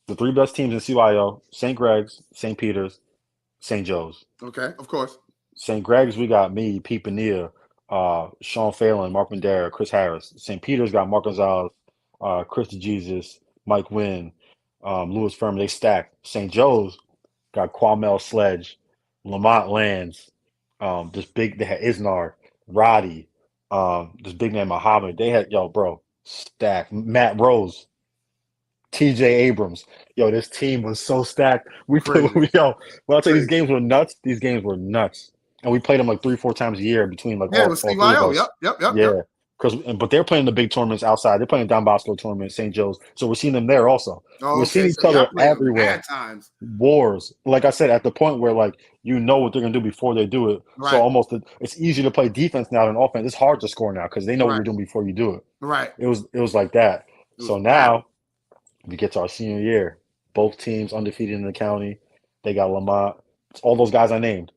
the three best teams in CYO: St. Greg's, St. Peter's, St. Joe's. Okay, of course. St. Greg's, we got me, Pete Bonilla, Sean Phelan, Mark Mandera, Chris Harris. St. Peter's got Mark Gonzalez, Chris Jesus, Mike Wynn, Louis Furman. They stacked. St. Joe's got Kwamel Sledge, Lamont Lands, they had Isnar, Roddy, this big man Muhammad. They had, yo, bro, stacked. Matt Rose, TJ Abrams. Yo, this team was so stacked. Crazy. Yo, when I tell you these Crazy. games were nuts, these games were nuts. And we played them like 3, 4 times a year between like Yeah, it was all three of CYO. Yep, us. yep, yep, yep. Yeah. But they're playing the big tournaments outside. They're playing Don Bosco tournament, St. Joe's. So we're seeing them there also. Oh, We're okay. seeing So each y'all other played them everywhere. mad times. Wars. Like I said, at the point where like you know what they're gonna do before they do it. So Right, almost it's easier to play defense now than offense. It's hard to score now because they know what right, you're doing before you do it. right. It was like that. It was So battle. now we get to our senior year. Both teams undefeated in the county. They got Lamont. It's all those guys I named.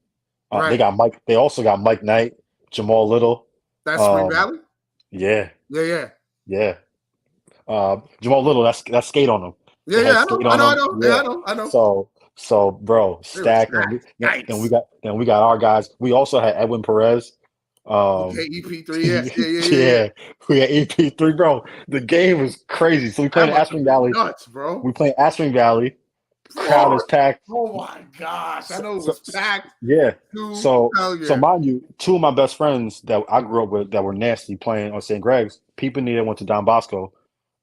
They Right. got Mike. They also got Mike Knight, Jamal Little. That's Spring Um, Valley? yeah, Yeah, yeah. yeah. Jamal Little. That's skate on them. Yeah, They yeah. had I know. skate I on know. I them. know. Yeah, Yeah. I know. I know. So bro, They were stacked. And stacked. Yikes. we got our guys. We also had Edwin Perez. Okay, Um, EP3. Yes. Yeah, yeah, yeah, yeah. yeah, we had EP3, bro. The game was crazy. So we played That in must have Aspiring been Valley. nuts, bro. We played Aspiring Valley. Crowd is packed. Oh my gosh! I know it So, was packed. yeah. So Hell so yeah. mind you, two of my best friends that I grew up with that were nasty playing on St. Greg's, Pete Bonilla went to Don Bosco,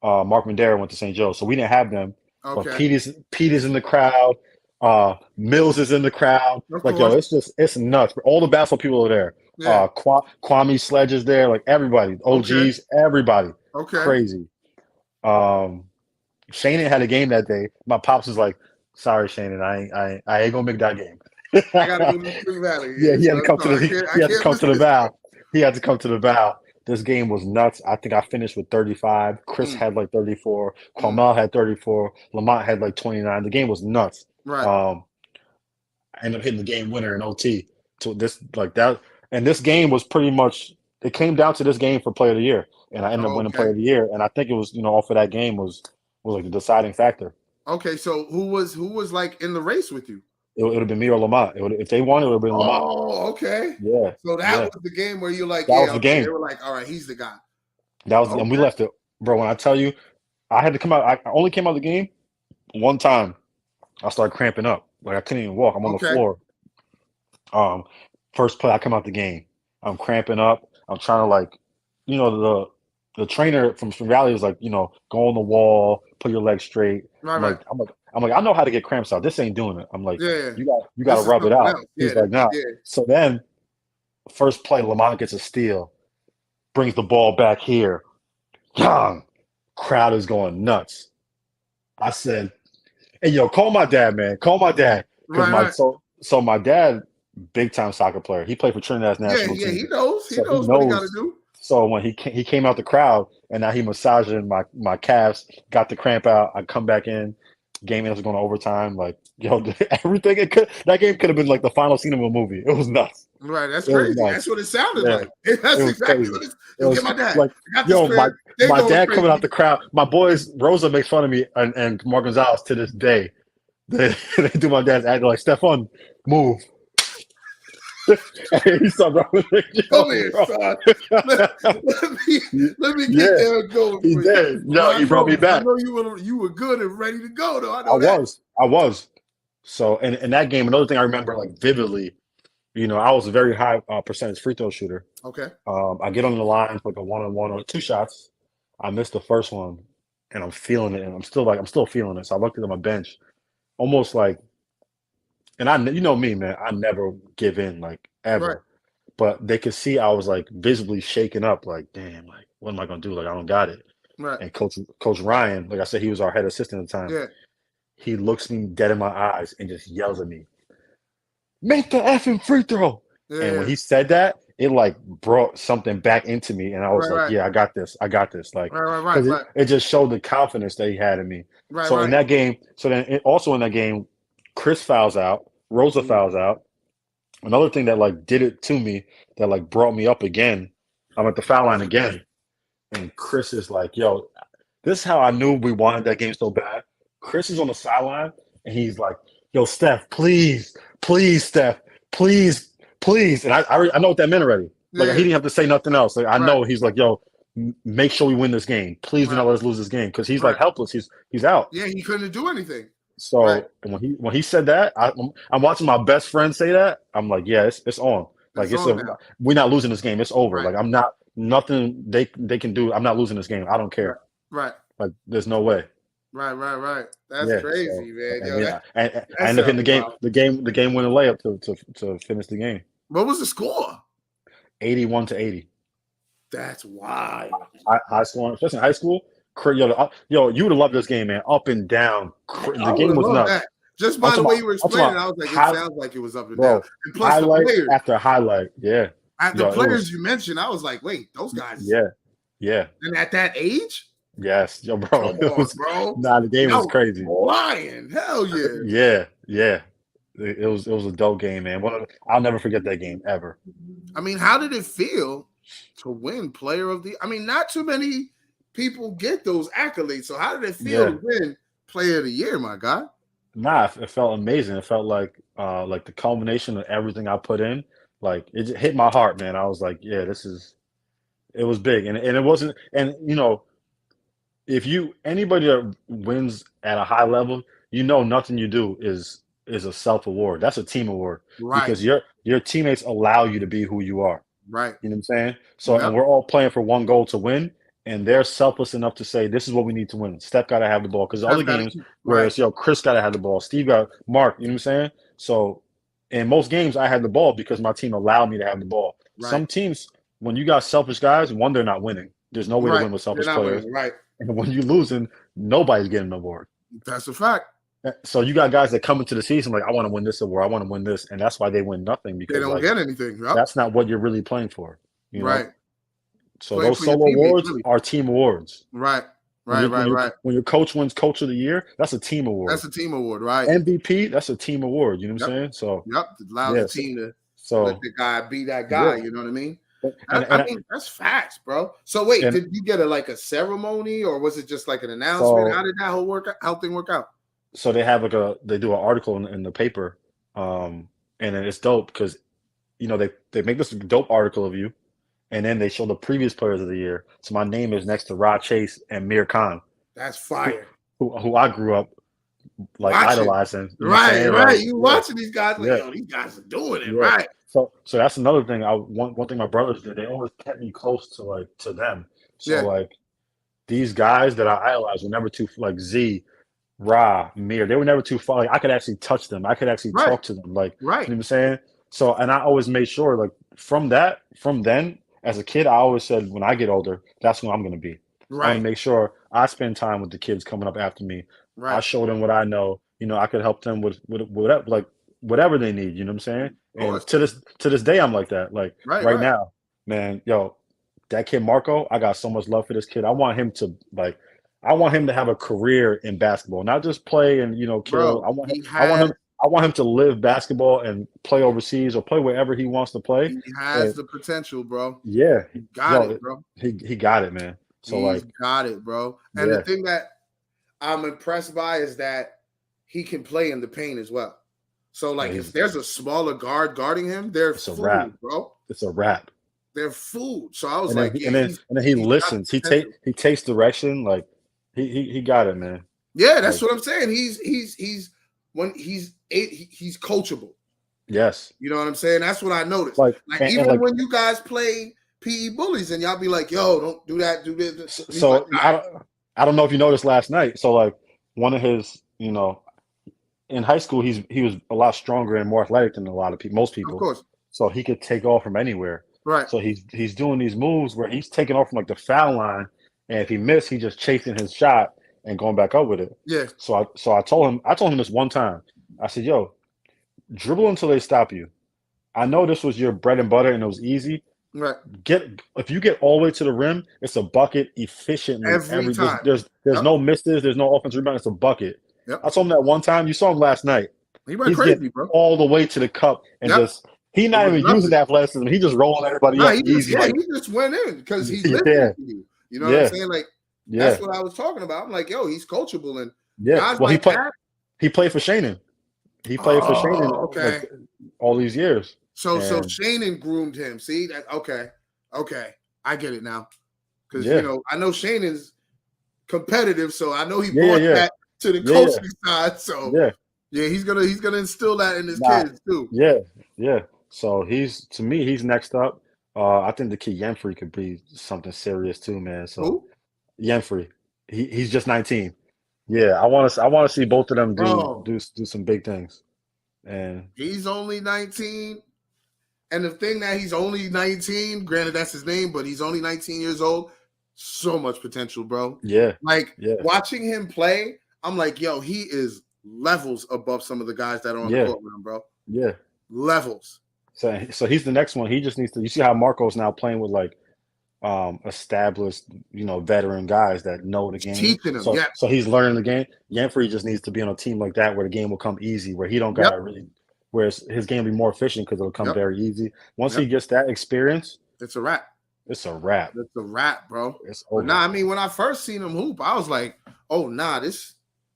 Mark Mandera went to St. Joe. So we didn't have them. But Okay. Pete is in the crowd. Mills is in the crowd. Of Like, yo, course. it's nuts. All the basketball people are there. Yeah. Kwame Sledge is there. Like everybody, Okay. OGs, everybody. Okay. Crazy. Um, Shannon had a game that day. My pops was like, "Sorry, Shannon, I ain't gonna make that game." I gotta go to Spring Valley. Yeah, he had to So, come so to I the can't. I he had to can't come miss to the this. vow. He had to come to the vow. This game was nuts. I think I finished with 35. Chris Mm, had like 34. mm. Kwame had 34. Lamont had like 29. The game was nuts. Right. I ended up hitting the game winner in OT. So this like that, and this game was pretty much it came down to this game for Player of the Year, and I ended up Oh, winning okay. Player of the Year. And I think it was off of that game was like the deciding factor. Okay. So who was like in the race with you? It would have been me or Lamont. If they won, it would have been Lamont. Oh, okay. Yeah, So that yeah. was the game where you're like, That was yeah, the okay. They game. were like, all right, he's the guy. That was, and we Okay. left it, bro. When I tell you, I had to come out. I only came out of the game one time. I started cramping up, like I couldn't even walk. I'm on the Okay. floor. First play, I come out the game. I'm cramping up. I'm trying to like, the trainer from Spring Valley was like, go on the wall, put your legs straight. Right. I'm Right. like, I'm like, I'm like, I know how to get cramps out. This ain't doing it. I'm like, Yeah. Yeah. you got This to is rub it something out. else. He's Yeah. like, nah. Yeah. So then, first play, Lamont gets a steal, brings the ball back here. Young crowd is going nuts. I said, "Hey, yo, call my dad, man. Call my dad." Because Right. Right. so my dad, big time soccer player. He played for Trinidad's Yeah. national Yeah. team. He knows. He So he knows what he got to knows. do. So when he came out the crowd and now he massaging my calves, got the cramp out. I come back in. Game ends up going to overtime. Like, yo, everything that game could have been like the final scene of a movie. It was nuts. Right. That's It was crazy. nuts. That's what it sounded Yeah, like. it That's was exactly crazy. what it's. It Yo, was get my dad. like, I got this yo, crib. They my going dad crazy. coming out the crowd. My boys, Rosa makes fun of me and Mark Gonzalez to this day. They do my dad's act like, "Stefan, move." And he started rubbing the Come here, bro. son. Let me get Yeah, there and go he for you. did. But Yo, he brought me I back. know you were good and ready to go, though. I I know that. was. So, in that game, another thing I remember like vividly, I was a very high percentage free throw shooter. Okay. I get on the line for like a one-on-one or two shots. I missed the first one, and I'm feeling it, and I'm still feeling it. So I looked at my bench, almost like, and you know me, man, I never give in like Right. ever. But they could see I was like visibly shaken up, like, damn, like, what am I gonna do? Like, I don't got it. Right. And Coach Ryan, like I said, he was our head assistant at the time. Yeah. He looks me dead in my eyes and just yells at me, "Make the effing free throw." Yeah. And when he said that, it like brought something back into me, and I was like, Right. "Yeah, I got this. I got this." Like, Right. because Right. it just showed the confidence that he had in me. Right. So in Right. that game, also in that game, Chris fouls out, Rosa fouls out. Another thing that like did it to me, that like brought me up again. I'm at the foul line again, and Chris is like, "Yo, this is how I knew we wanted that game so bad." Chris is on the sideline, and he's like, "Yo, Steph, please, Steph, please, please." And I know what that meant already. Like Yeah. he didn't have to say nothing else. Like I Right. know he's like, "Yo, make sure we win this game. Please do Right. not let us lose this game," because he's Right. like helpless. He's out. Yeah. He couldn't do anything. So Right. when he said that, I'm watching my best friend say that. I'm like, yeah, it's on. Like It's on now. we're not losing this game. It's over. Right. Like I'm not nothing they can do. I'm not losing this game. I don't care. Right. Like there's no way. Right. That's Yeah. crazy, So man. and, Yo, yeah, and I that ended up hitting the game. sounds wild. The game winning layup to finish the game. What was the score? 81-80. That's wild. High scoring, especially in high school. Yo, you would have loved this game, man. Up and down. The I game would was love nuts. that. Just I'm by the talking way about, you were I'm talking explaining, I about was like, high, it sounds like it was up and bro. down. And plus the Highlight players, after highlight. Yeah. the Yo, it players was. you mentioned, I was like, wait, those guys. Yeah. And at that age, Yes, yo, bro. come It on, was bro. the game was crazy. Flying, hell yeah. Yeah. It was a dope game, man. I'll never forget that game ever. I mean, how did it feel to win Player of the? I mean, not too many people get those accolades. So how did it feel to win Player of the Year, my God? Nah, it felt amazing. It felt like the culmination of everything I put in. Like it just hit my heart, man. I was like, yeah, it was big, and it wasn't. And if anybody that wins at a high level, nothing you do is a self award. That's a team award Right. because your teammates allow you to be who you are. Right. You know what I'm saying? So, and Yep. we're all playing for one goal to win, and they're selfless enough to say, "This is what we need to win." Steph got to have the ball because the other Steph got to games keep where right. it's Chris got to have the ball, Steve got Mark. You know what I'm saying? So, in most games, I had the ball because my team allowed me to have the ball. Right. Some teams, when you got selfish guys, one, they're not winning. There's no way to Right. win with They're selfish not players, winning. Right. and when you losing, nobody's getting an award. That's a fact. So you got guys that come into the season like, I want to win this award, I want to win this, and that's why they win nothing They because don't like get anything. Yep. that's not what you're really playing for, you know. Right. So Playing those for your solo teammates, awards really. are team awards. Right. When Right. you when Right. you Right. when your coach wins Coach of the Year, that's a team award. That's a team award. Right. MVP, that's a team award. You know what Yep. I'm saying? So Yep. It allows yeah, the team to let so the guy be that yeah, guy. You know what I mean? and I and, mean, that's facts, bro. So wait, and did you get a ceremony or was it just like an announcement? How so did that whole work? How thing work out? so they have they do an article in the paper, and then it's dope because they make this dope article of you, and then they show the previous players of the year. So my name is next to Rod Chase and Mir Khan, That's who fire. who I grew up like Watching. idolizing. You know what I'm Right, saying? right. Like You yeah, watching these guys like, yeah. yo, these guys are doing it, Yeah. right? So that's another thing. One thing my brothers did. They always kept me close to them. So Yeah, like these guys that I idolized were never too like Z, Ra, Mir. They were never too far. Like I could actually touch them. I could actually right, talk to them. Like right, you know what I'm saying. So and I always made sure like from then as a kid, I always said when I get older, that's who I'm gonna be. I want to right, make sure I spend time with the kids coming up after me. I right. show them what I know. I could help them with whatever, like whatever they need. You know what I'm saying? Of And course. to this day, I'm like that. Like Right, right right. now, man, yo, that kid Marco, I got so much love for this kid. I want him to have a career in basketball, not just play and kill. Bro, he I want has him. I want him to live basketball and play overseas or play wherever he wants to play. he has And the potential, bro. yeah, He got yo, it, bro. he got it, man. So He's like, got it, bro. And the yeah, thing that I'm impressed by is that he can play in the paint as well. So, yeah, like, if there's a smaller guard guarding him, they're it's a wrap. food, bro. It's a wrap. They're food. So I was And then like, he, yeah, and then he he's got listens. the potential. He takes direction. Like he got it, man. Yeah, that's Like what I'm saying. He's coachable. yes, You know what I'm saying? That's what I noticed. like Like and even like when you guys play PE bullies and y'all be like, "Yo, don't do that, do this." He's like, so "All right, I don't know if you noticed last night. So like one of his in high school he was a lot stronger and more athletic than a lot of people, most of people. course, So he could take off from anywhere. right, So he's doing these moves where he's taking off from like the foul line, and if he missed, he just chasing his shot and going back up with it. yeah, So I told him this one time. I said, "Yo, dribble until they stop you. I know this was your bread and butter and it was easy. right, If you get all the way to the rim, it's a bucket efficiently. every time." There's Yep, no misses, there's no offensive rebound. It's a bucket. yep. I told him that one time. You saw him last night. He went He's getting crazy, bro. all the way to the cup and Yep, just he it not was even using nothing. athleticism. He just rolling everybody Nah, up easy. Like he just went in because he's yeah, listening to you. You know what I'm yeah, saying? Like yeah, that's what I was talking about. I'm like, yo, he's coachable, and yeah. guys Well, like that. he played for Shannon. He played for Shannon Oh, okay. like all these years. So And Shannon groomed him. See that? Okay, I get it now. Because yeah, I know Shannon's competitive, so I know he yeah, yeah, brought yeah, that to the yeah, yeah, coaching side. So yeah. yeah, he's gonna instill that in his Nah, kids too. yeah, yeah. So to me, he's next up. I think the kid Yenfrey could be something serious too, man. So Who, Yenfrey, he's just 19. Yeah, I want to see both of them bro? do some big things. And He's only 19, and the thing that he's only 19. Granted, that's his name, but he's only 19 years old. So much potential, bro. yeah, Like yeah, watching him play, I'm like, yo, he is levels above some of the guys that are on the yeah, court with him, bro. yeah. Levels. So he's the next one. He just needs to. You see how Marco's now playing with like established, veteran guys that know the game. Teaching him, So yeah. so he's learning the game. Yanfrey just needs to be on a team like that where the game will come easy, where he don't Yep, gotta really where his game will be more efficient because it'll come yep, very easy. Once yep. he gets that experience, It's a wrap. it's a wrap. It's a wrap, bro. It's But over. nah, I mean, when I first seen him hoop, I was like, oh nah,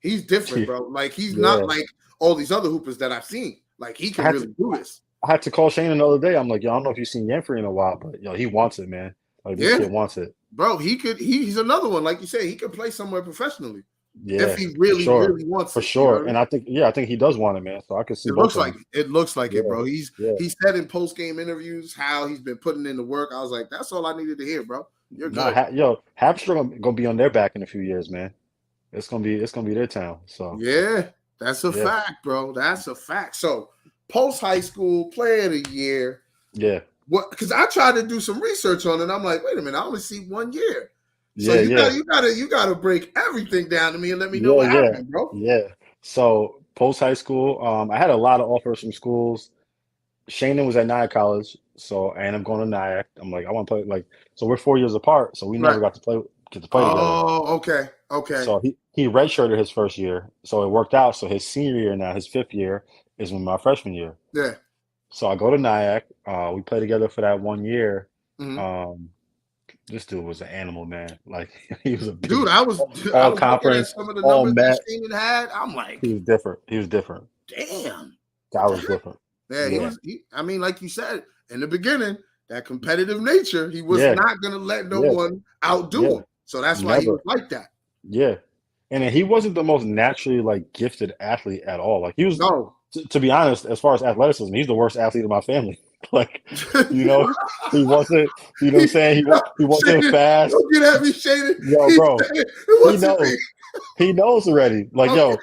he's different, bro. Like he's not Yeah. like all these other hoopers that I've seen. Like he I can had really to do this. I had to call Shane another day. I'm like, yo, I don't know if you've seen Yanfrey in a while, but yo, he wants it, man. Like this Yeah, kid wants it. bro. He's another one. Like you said, he could play somewhere professionally. if Yeah, he for really, sure, really wants for it. You know what sure. I And mean? I think he does want it, man. So I could see It both looks of like them. it. It looks like it, Yeah, bro. yeah. He said in post game interviews how he's been putting in the work. I was like, that's all I needed to hear, bro. You're Nah, good. Hapstra gonna be on their back in a few years, man. It's gonna be their town. So Yeah, that's a yeah, fact, bro. That's a fact. So post high school player of the year. yeah, What? Because I tried to do some research on it. I'm like, wait a minute, I only see 1 year. So yeah, yeah, you gotta break everything down to me and let me know yeah, what yeah, happened, bro. yeah. So post high school, I had a lot of offers from schools. Shannon was at Nyack College, so and I'm going to Nyack. I'm like, I want to play like so we're 4 years apart, so we Right. never got to play together. Oh, okay. Okay. So he redshirted his first year, so it worked out. So his senior year now, his fifth year is in my freshman year. Yeah. So I go to Nyack. We play together for that 1 year. Mhm. Um, this dude was an animal, man. Like he was a Dude, big I all was looking at conference, some of the all numbers that met. Sheenan had. I'm He like, was different. He was different. damn, Guy what the was heck? different. Yeah, Yeah, I mean, like you said in the beginning, that competitive nature, he was yeah, not gonna let no yeah, one outdo yeah. him. So that's why he was Never. like that. Yeah. And then he wasn't the most naturally like gifted athlete at all. Like he was, No. to be honest, as far as athleticism, he's the worst athlete in my family. Like, you know, he wasn't. You know what I'm saying? He wasn't Shaded, fast. don't get at me, Shaded. Yo, He bro, said, he what's it knows. mean? He knows already. Like, Okay,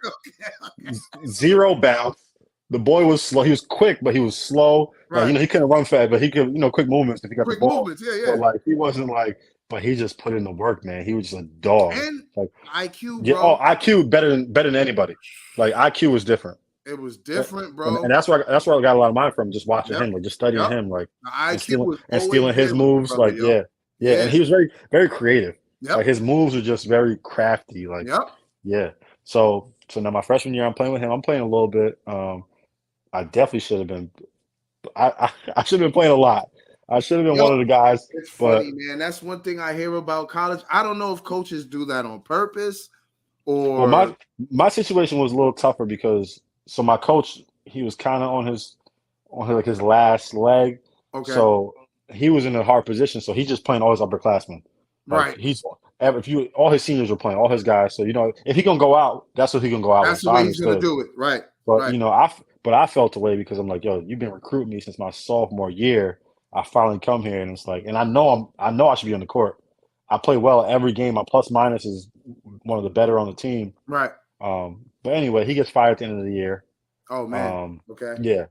yo, zero bounce. The boy was slow. He was quick, but he was slow. Like, right. he couldn't run fast, but he could, quick movements if he got the Quick ball. movements. Yeah, But yeah. like, he wasn't like, but he just put in the work, man. He was just a dog. And Like, IQ, yeah. Oh, bro. IQ better than anybody. Like IQ was different, It was and, different, and bro. that's where I got a lot of mine from. Just watching Yep. him, like just studying Yep. him, like The and IQ stealing was always his there with the moves. brother, Like yo. yeah, and Yeah. he was very creative. Like Yep. his moves were just very crafty. Like Yep. yeah. So now my freshman year, I'm playing with him. I'm playing a little bit. I definitely should have been. I should have been playing a lot. I should have been Yo, one of the guys, it's but funny, man. That's one thing I hear about college. I don't know if coaches do that on purpose well, or my situation was a little tougher because so my coach he was kind of like his last leg, okay. so he was in a hard position. So he's just playing all his upperclassmen. Like Right. if you all his seniors were playing, all his guys. So if he gonna go out, that's what he can go out with. That's the So I way he's gonna understood. do it. Right. But Right. I felt away because I'm like, yo, you've been recruiting me since my sophomore year. I finally come here, and it's like, and I know I should be on the court. I play well every game. My plus minus is one of the better on the team. Right. But anyway, he gets fired at the end of the year. Oh man. Um, Okay. yeah.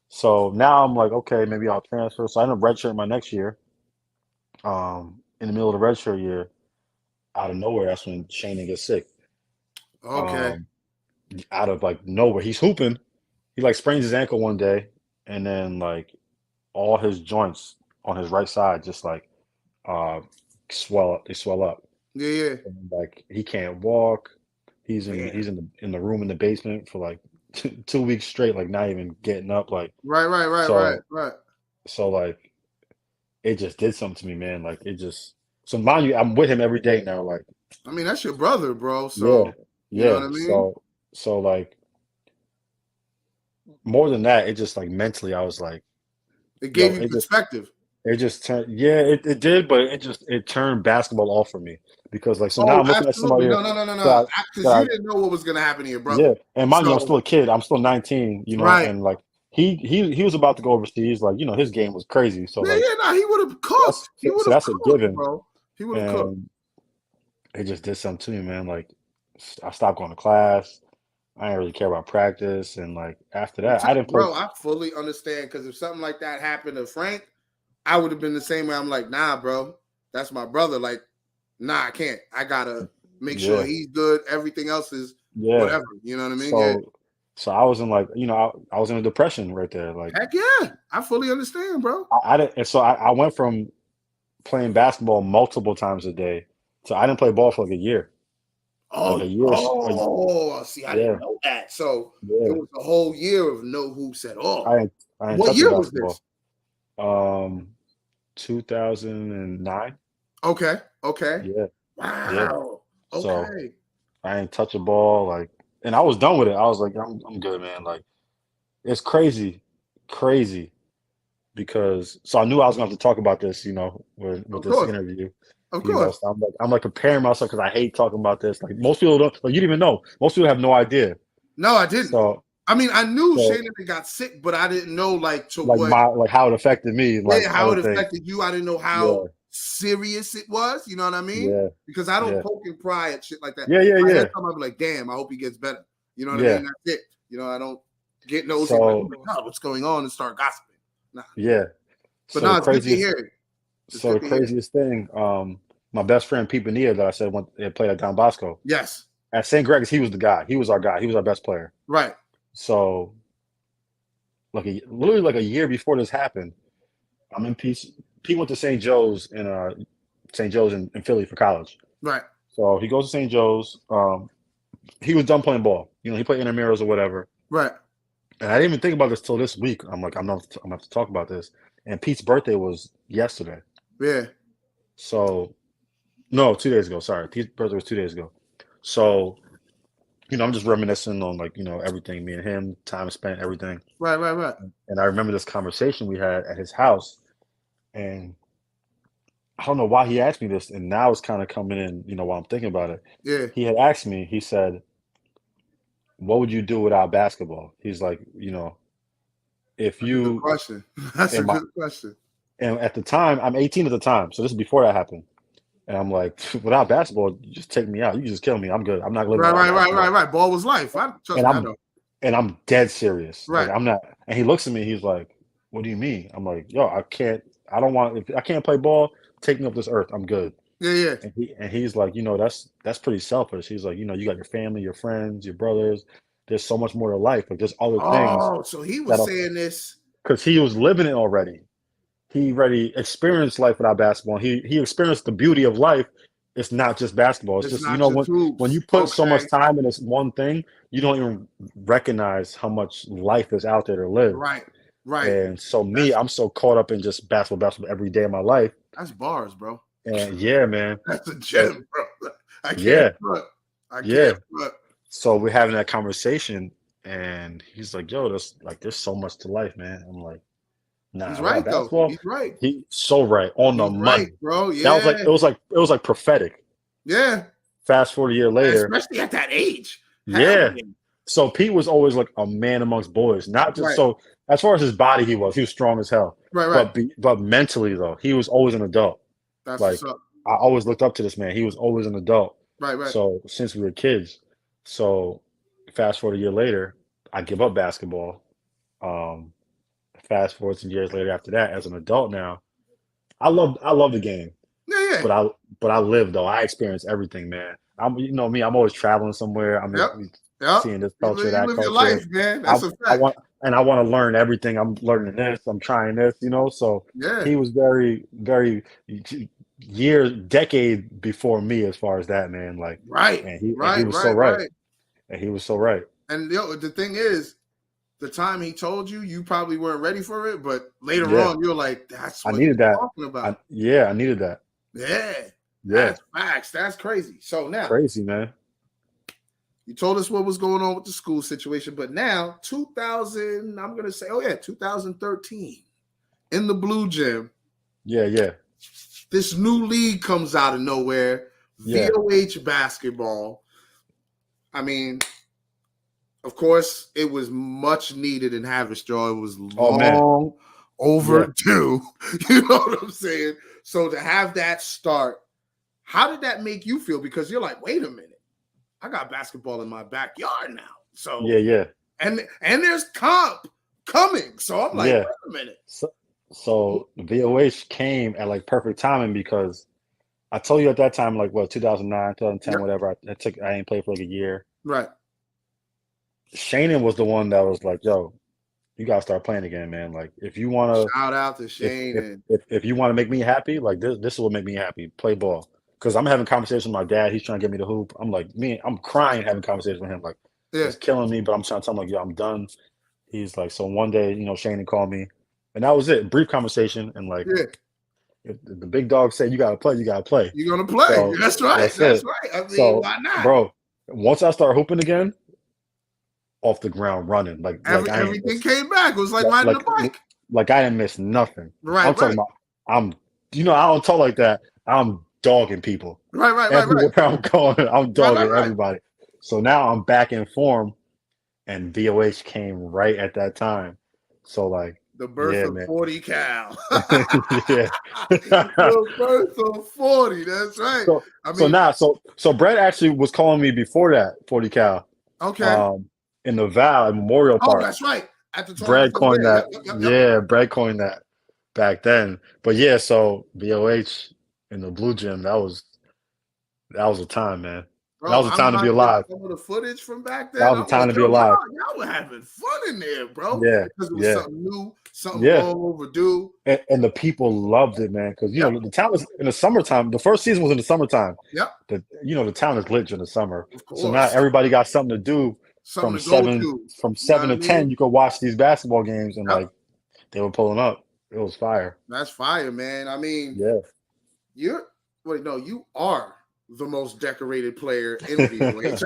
So now I'm like, okay, maybe I'll transfer. So I end up redshirting my next year. In the middle of the redshirt year, out of nowhere, that's when Shannon gets sick. Okay. Um, Out of like nowhere, he's hooping. He like sprains his ankle one day, and then like all his joints on his right side just like uh swell up. They swell up. Yeah, yeah. And, like he can't walk. Damn. In the room in the basement for like 2 weeks straight, like not even getting up. Like Right, right, right, right, so right. like it just did something to me, man. Like it just so mind you, I'm with him every day now. Like I mean, that's your brother, bro. yeah, So you know what yeah. I mean? So like more than that, it just like mentally, I was like, It yo, gave you perspective. it just turned, yeah, it did, but it turned basketball off for me because like so now Oh, I'm looking at absolutely. somebody No, no, no, no, that no. Because that you I, didn't know what was gonna happen to your brother. yeah, and mind you, I'm So still a kid. I'm still 19, right. and like he was about to go overseas. Like his game was crazy. So Yeah, like yeah, no, he would have cooked. He would have that's a cooked, given, bro. He would have cooked. and it just did something to me, man. Like I stopped going to class. I didn't really care about practice, and like after that, I didn't play. Bro, I fully understand because if something like that happened to Frank, I would have been the same way. I'm like, nah, bro, that's my brother. Like, nah, I can't. I gotta make sure Yeah, he's good. Everything else is yeah. whatever. You know what I mean? Yeah. So I was in like I was in a depression right there. Like Heck yeah. I fully understand, bro. I didn't, and so I went from playing basketball multiple times a day to I didn't play ball for like a year, like Oh, oh, see, I didn't yeah, know that. So it yeah. was a whole year of no hoops at all. I didn't What touch a year was this? basketball. Um, 2009. Okay. Okay. Yeah, yeah. Wow. So Okay. I didn't touch a ball like, and I was done with it. I was like, I'm good, man. Like it's crazy because so I knew I was going to have to talk about this, with Of this course. interview. Of You know, course. so I'm like preparing myself because I hate talking about this. Like most people don't, like you didn't even know. Most people have no idea. No, I didn't. So, I mean, I knew so Shannon got sick, but I didn't know like to like what. like how it affected me, like Yeah, how it everything. affected you. I didn't know Yeah, how serious it was. You know what I mean? yeah, Because I don't yeah, poke and pry at shit like that. yeah, yeah, If I yeah, hear something, I'll be like, damn, I hope he gets better. You know what I yeah. mean? That's it. You know, I don't get nosy and like, oh So my God, what's going on and start gossiping. Nah. yeah. But So no, the it's good to craziest, hear it. It's so good the to hear. craziest thing, my best friend Pete Bonilla that I said went played at Don Bosco Yes. at St. Greg's. He was the guy. He was our guy. He was our best player. Right. So like literally like a year before this happened, I'm in Pete. Pete went to St. Joe's in Philly for college. Right. So he goes to St. Joe's. He was done playing ball. You know, he played intramurals or whatever. Right. And I didn't even think about this till this week. I'm like, I'm gonna have to talk about this. And Pete's birthday was yesterday. Yeah. So no, 2 days ago. Sorry, Pete's birthday was 2 days ago. So you know, I'm just reminiscing on like everything, me and him, time spent, everything. Right. Right. Right. And I remember this conversation we had at his house, and I don't know why he asked me this, and now it's kind of coming in, while I'm thinking about it. Yeah. He had asked me, he said, what would you do without basketball? He's like, if That's a good you question. That's a and my good question. and at the time, I'm 18 at the time, so this is before that happened. And I'm like, without basketball, you just take me out. You can just kill me. I'm good. I'm not living Right. without Right. Right. Right. basketball. Right. Ball was life. Trust And me. I I'm know. and I'm dead serious. Like Right. I'm not. And he looks at me. He's like, "What do you mean?" I'm like, "Yo, I can't. I don't want. If I can't play ball, take me off this earth. I'm good." Yeah. Yeah. And he's like, that's pretty selfish. He's like, you got your family, your friends, your brothers. There's so much more to life. Like there's other things Oh, so he was that saying this. because he was living it already. He already experienced life without basketball. He experienced the beauty of life. It's not just basketball. It's It's just not just when you hoops. put so Okay. much time in this one thing, you don't even recognize how much life is out there to live. Right. Right. And so me, That's I'm so caught up in just basketball every day of my life. that's bars, bro. And yeah, man. That's a And gem, bro. I can't yeah, front. I yeah. can't front. So we're having that conversation, and he's like, "Yo, there's so much to life, man." I'm like, He's "Nah, without right though. basketball." He's right. He so right on the He's right, money. bro. That was like Yeah. it was like prophetic. Yeah. Fast forward a year later, Especially at that age. Hell yeah. yeah. So Pete was always like a man amongst boys, not just Right. so as far as his body, he was strong as hell, Right. Right. but mentally though, he was always an adult. That's Like what's up. I always looked up to this man. He was always an adult. Right. Right. So since we were kids, so fast forward a year later, I give up basketball. Um, Fast forward some years later after that, as an adult now, I love the game, Yeah. Yeah. but I live though. I experience everything, man. Me. I'm always traveling somewhere. I'm Yep. Yep. seeing this You culture, live, you that live your culture. life, man. I That's a I fact. want I want to learn everything. I'm learning this. I'm trying this. So Yeah. he was very very decade before me as far as that, man. Like, Right. and he Right. was so Right. right. Right. And he was so right. And the thing is, the time he told you, you probably weren't ready for it, but later Yeah, on, you're like, that's I what he's needed that. talking about. I needed that. Yeah. Yeah, That's facts. That's crazy. So now crazy, man. you told us what was going on with the school situation, but now 2000, I'm gonna say, 2013, in the Blue Gym, Yeah. this new league comes out of nowhere, Yeah. VOH basketball. I mean, of course, it was much needed in Haverstraw. It was Oh man. long overdue. You know what I'm saying? So to have that start, how did that make you feel? Because you're like, wait a minute, I got basketball in my backyard now. So Yeah. and there's comp coming. So I'm like, Yeah. wait a minute. So VOH came at like perfect timing because I told you at that time, like what, 2009, 2010, Yep. whatever. I ain't played for like a year. Right. Shannon was the one that was like, "Yo, you gotta start playing again, man. Like, if you wanna, Shout out to Shane and if you wanna make me happy, like this is what make me happy. Play ball." Because I'm having conversations with my dad. He's trying to get me to hoop. I'm like, I'm crying having conversations with him. Like, yeah. it's killing me. But I'm trying to tell him like, "Yo, I'm done." He's like, so one day, Shannon called me, and that was it. Brief conversation, and like, Yeah. if the big dog said you gotta play, you gotta play. You're gonna play. So That's right. that's That's it. right. I mean, So, why not? bro, once I start hooping again, off the ground running, like I ain't Everything miss, came back. It was like riding like a bike. like I didn't miss nothing. Right. I'm talking Right. about I don't talk like that. I'm dogging people. Right. Everywhere I'm going, I'm dogging Right. everybody. So now I'm back in form, and VOH came right at that time. So like, The birth yeah, of man. 40 Cal. Yeah. The birth of 40. That's right. So I so mean, now so Brett actually was calling me before that 40 cal okay. in the Val at Memorial Oh, Park. that's right. At the Brett tournament. coined Yeah. that. Yep. Yeah, Brett coined that back then. But yeah, so VOH in the Blue Gym, that was a time, man. That Bro, was a I'm time to be watching alive. some of the footage from back That then. was a I'm time like, to be yo, alive. y'all were having fun in there, bro. Yeah, Because it was yeah, something new, something yeah. long overdue. And the people loved it, man, because Yep. the town was in the summertime. The first season was in the summertime. Yep. The town is lit during the summer. Of So now course. everybody got something to do Something to go to. from You know seven what I to mean? 10. You could watch these basketball games, and Yep. like they were pulling up. It was fire. That's fire, man. I mean, Yeah. you are the most decorated player in VOH.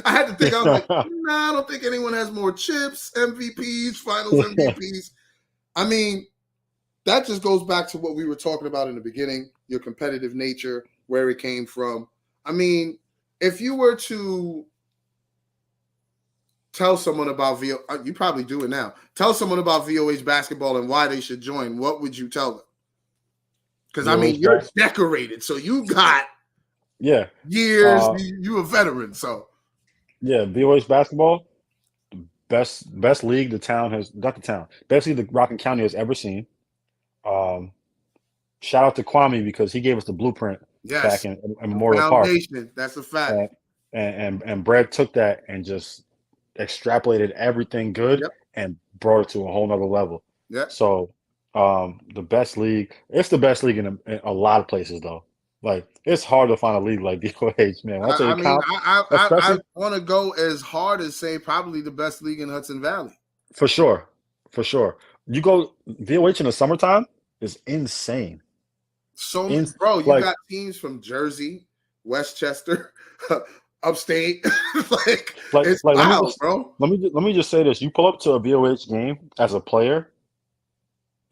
I had to think. I was like, nah, I don't think anyone has more chips, MVPs, Finals MVPs. I mean, that just goes back to what we were talking about in the beginning, your competitive nature, where it came from. I mean, if you were to tell someone about you probably do it now. Tell someone about VOH basketball and why they should join. What would you tell them? Because I mean, you're decorated, so you got Yeah. years. You a veteran, so Yeah, VOH basketball, best league the town has, not the town, best league the Rockland County has ever seen. Um, Shout out to Kwame because he gave us the blueprint back yes, in Memorial Park. foundation. That's a fact. And Brad took that and just extrapolated everything good Yep. and brought it to a whole nother level. Yep. So the best league, it's the best league in a lot of places though. Like it's hard to find a league like VOH, man. I want to go as hard as say probably the best league in Hudson Valley. For sure. You go VOH in the summertime is insane. So, bro, you got teams from Jersey, Westchester, upstate. It's wild, bro. Let me just say this: you pull up to a VOH game as a player,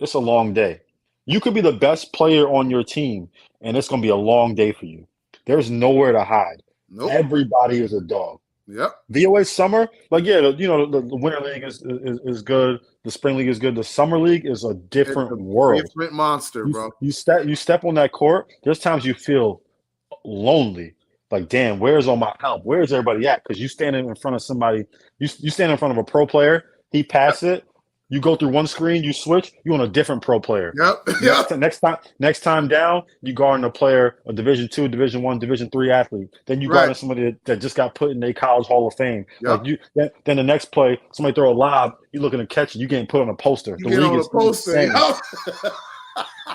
it's a long day. You could be the best player on your team, and it's gonna be a long day for you. There's nowhere to hide. Nope. Everybody is a dog. Yep. VOH summer, like the winter league is good. The spring league is good. The summer league is a different world. Different monster, bro. You step on that court. There's times you feel lonely. Like, damn, where's all my help? Where's everybody at? Because you standing in front of somebody. You stand in front of a pro player. He pass it. You go through one screen. You switch. You on a different pro player. Yep. Next time down, you guarding a player, a Division II, Division I, Division III athlete. Then you guarding somebody that just got put in a college Hall of Fame. Yep. Like then the next play, somebody throw a lob. You looking to catch it. You getting put on a poster. The league is insane.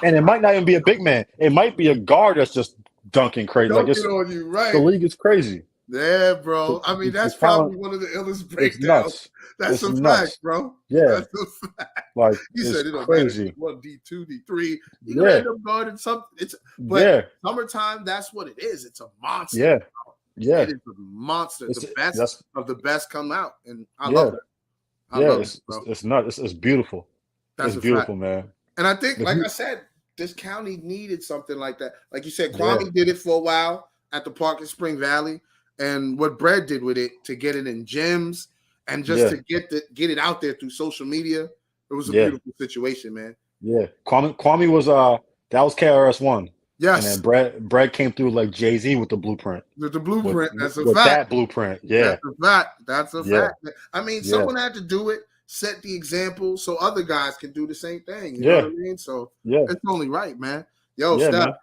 And it might not even be a big man. It might be a guard that's just dunking crazy. Dunking on you, right? The league is crazy. Yeah, bro. I mean, that's probably one of the illest breakdowns. That's a fact, bro. Yeah, that's a fact. Like he said, it don't crazy. matter. One D2, D3. You gonna end up guarding something. Summertime. That's what it is. It's a monster. Yeah, yeah. It is a monster. The best of the best come out, and I love it. It's nuts. It's beautiful. It's beautiful, man. And I think, like I said, this county needed something like that. Like you said, Kwame did it for a while at the park in Spring Valley, and what Brad did with it to get it in gyms and just to get it out there through social media, it was a beautiful situation, man. Yeah, Kwame was that was KRS-One. Yes, and then Brad came through like Jay-Z with the blueprint. With the blueprint, that's a fact. That blueprint, yeah, that's a fact. I mean, someone had to do it. Set the example so other guys can do the same thing. You know what I mean? So it's only right, man. Yo, Steph, man.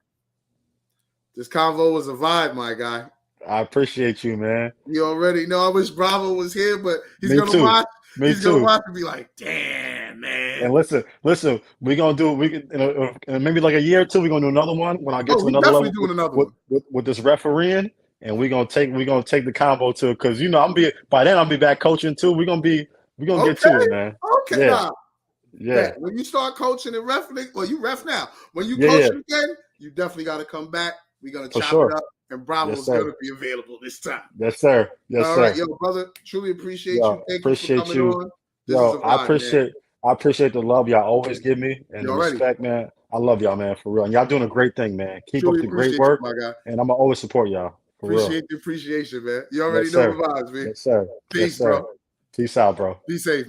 This convo was a vibe, my guy. I appreciate you, man. You already know. I wish Bravo was here, but he's gonna watch. He's gonna watch and be like, "Damn, man!" And listen, we're gonna do. Maybe like a year or two. We're gonna do another one when I get to another level. Doing another one with this refereeing, and we're gonna take the combo too, because by then I'll be back coaching too. We're gonna get to it, man. Okay, yeah. When you start coaching and refing, well, you ref now. When you coach again, you definitely got to come back. We're gonna chop it up, and Bravo's gonna be available this time. Yes, sir. Yes, sir. All right, yo, brother. Truly appreciate you. Thank you for coming on. I appreciate the love y'all always give me and the respect, man. I love y'all, man, for real. And y'all doing a great thing, man. Keep up Truly the great appreciate you, work, my guy. and I'm gonna always support y'all, for real. Appreciate the appreciation, man. You already Yes, know sir. the vibes, man. Yes, sir. Yes, Peace, sir. bro. Peace out, bro. Be safe.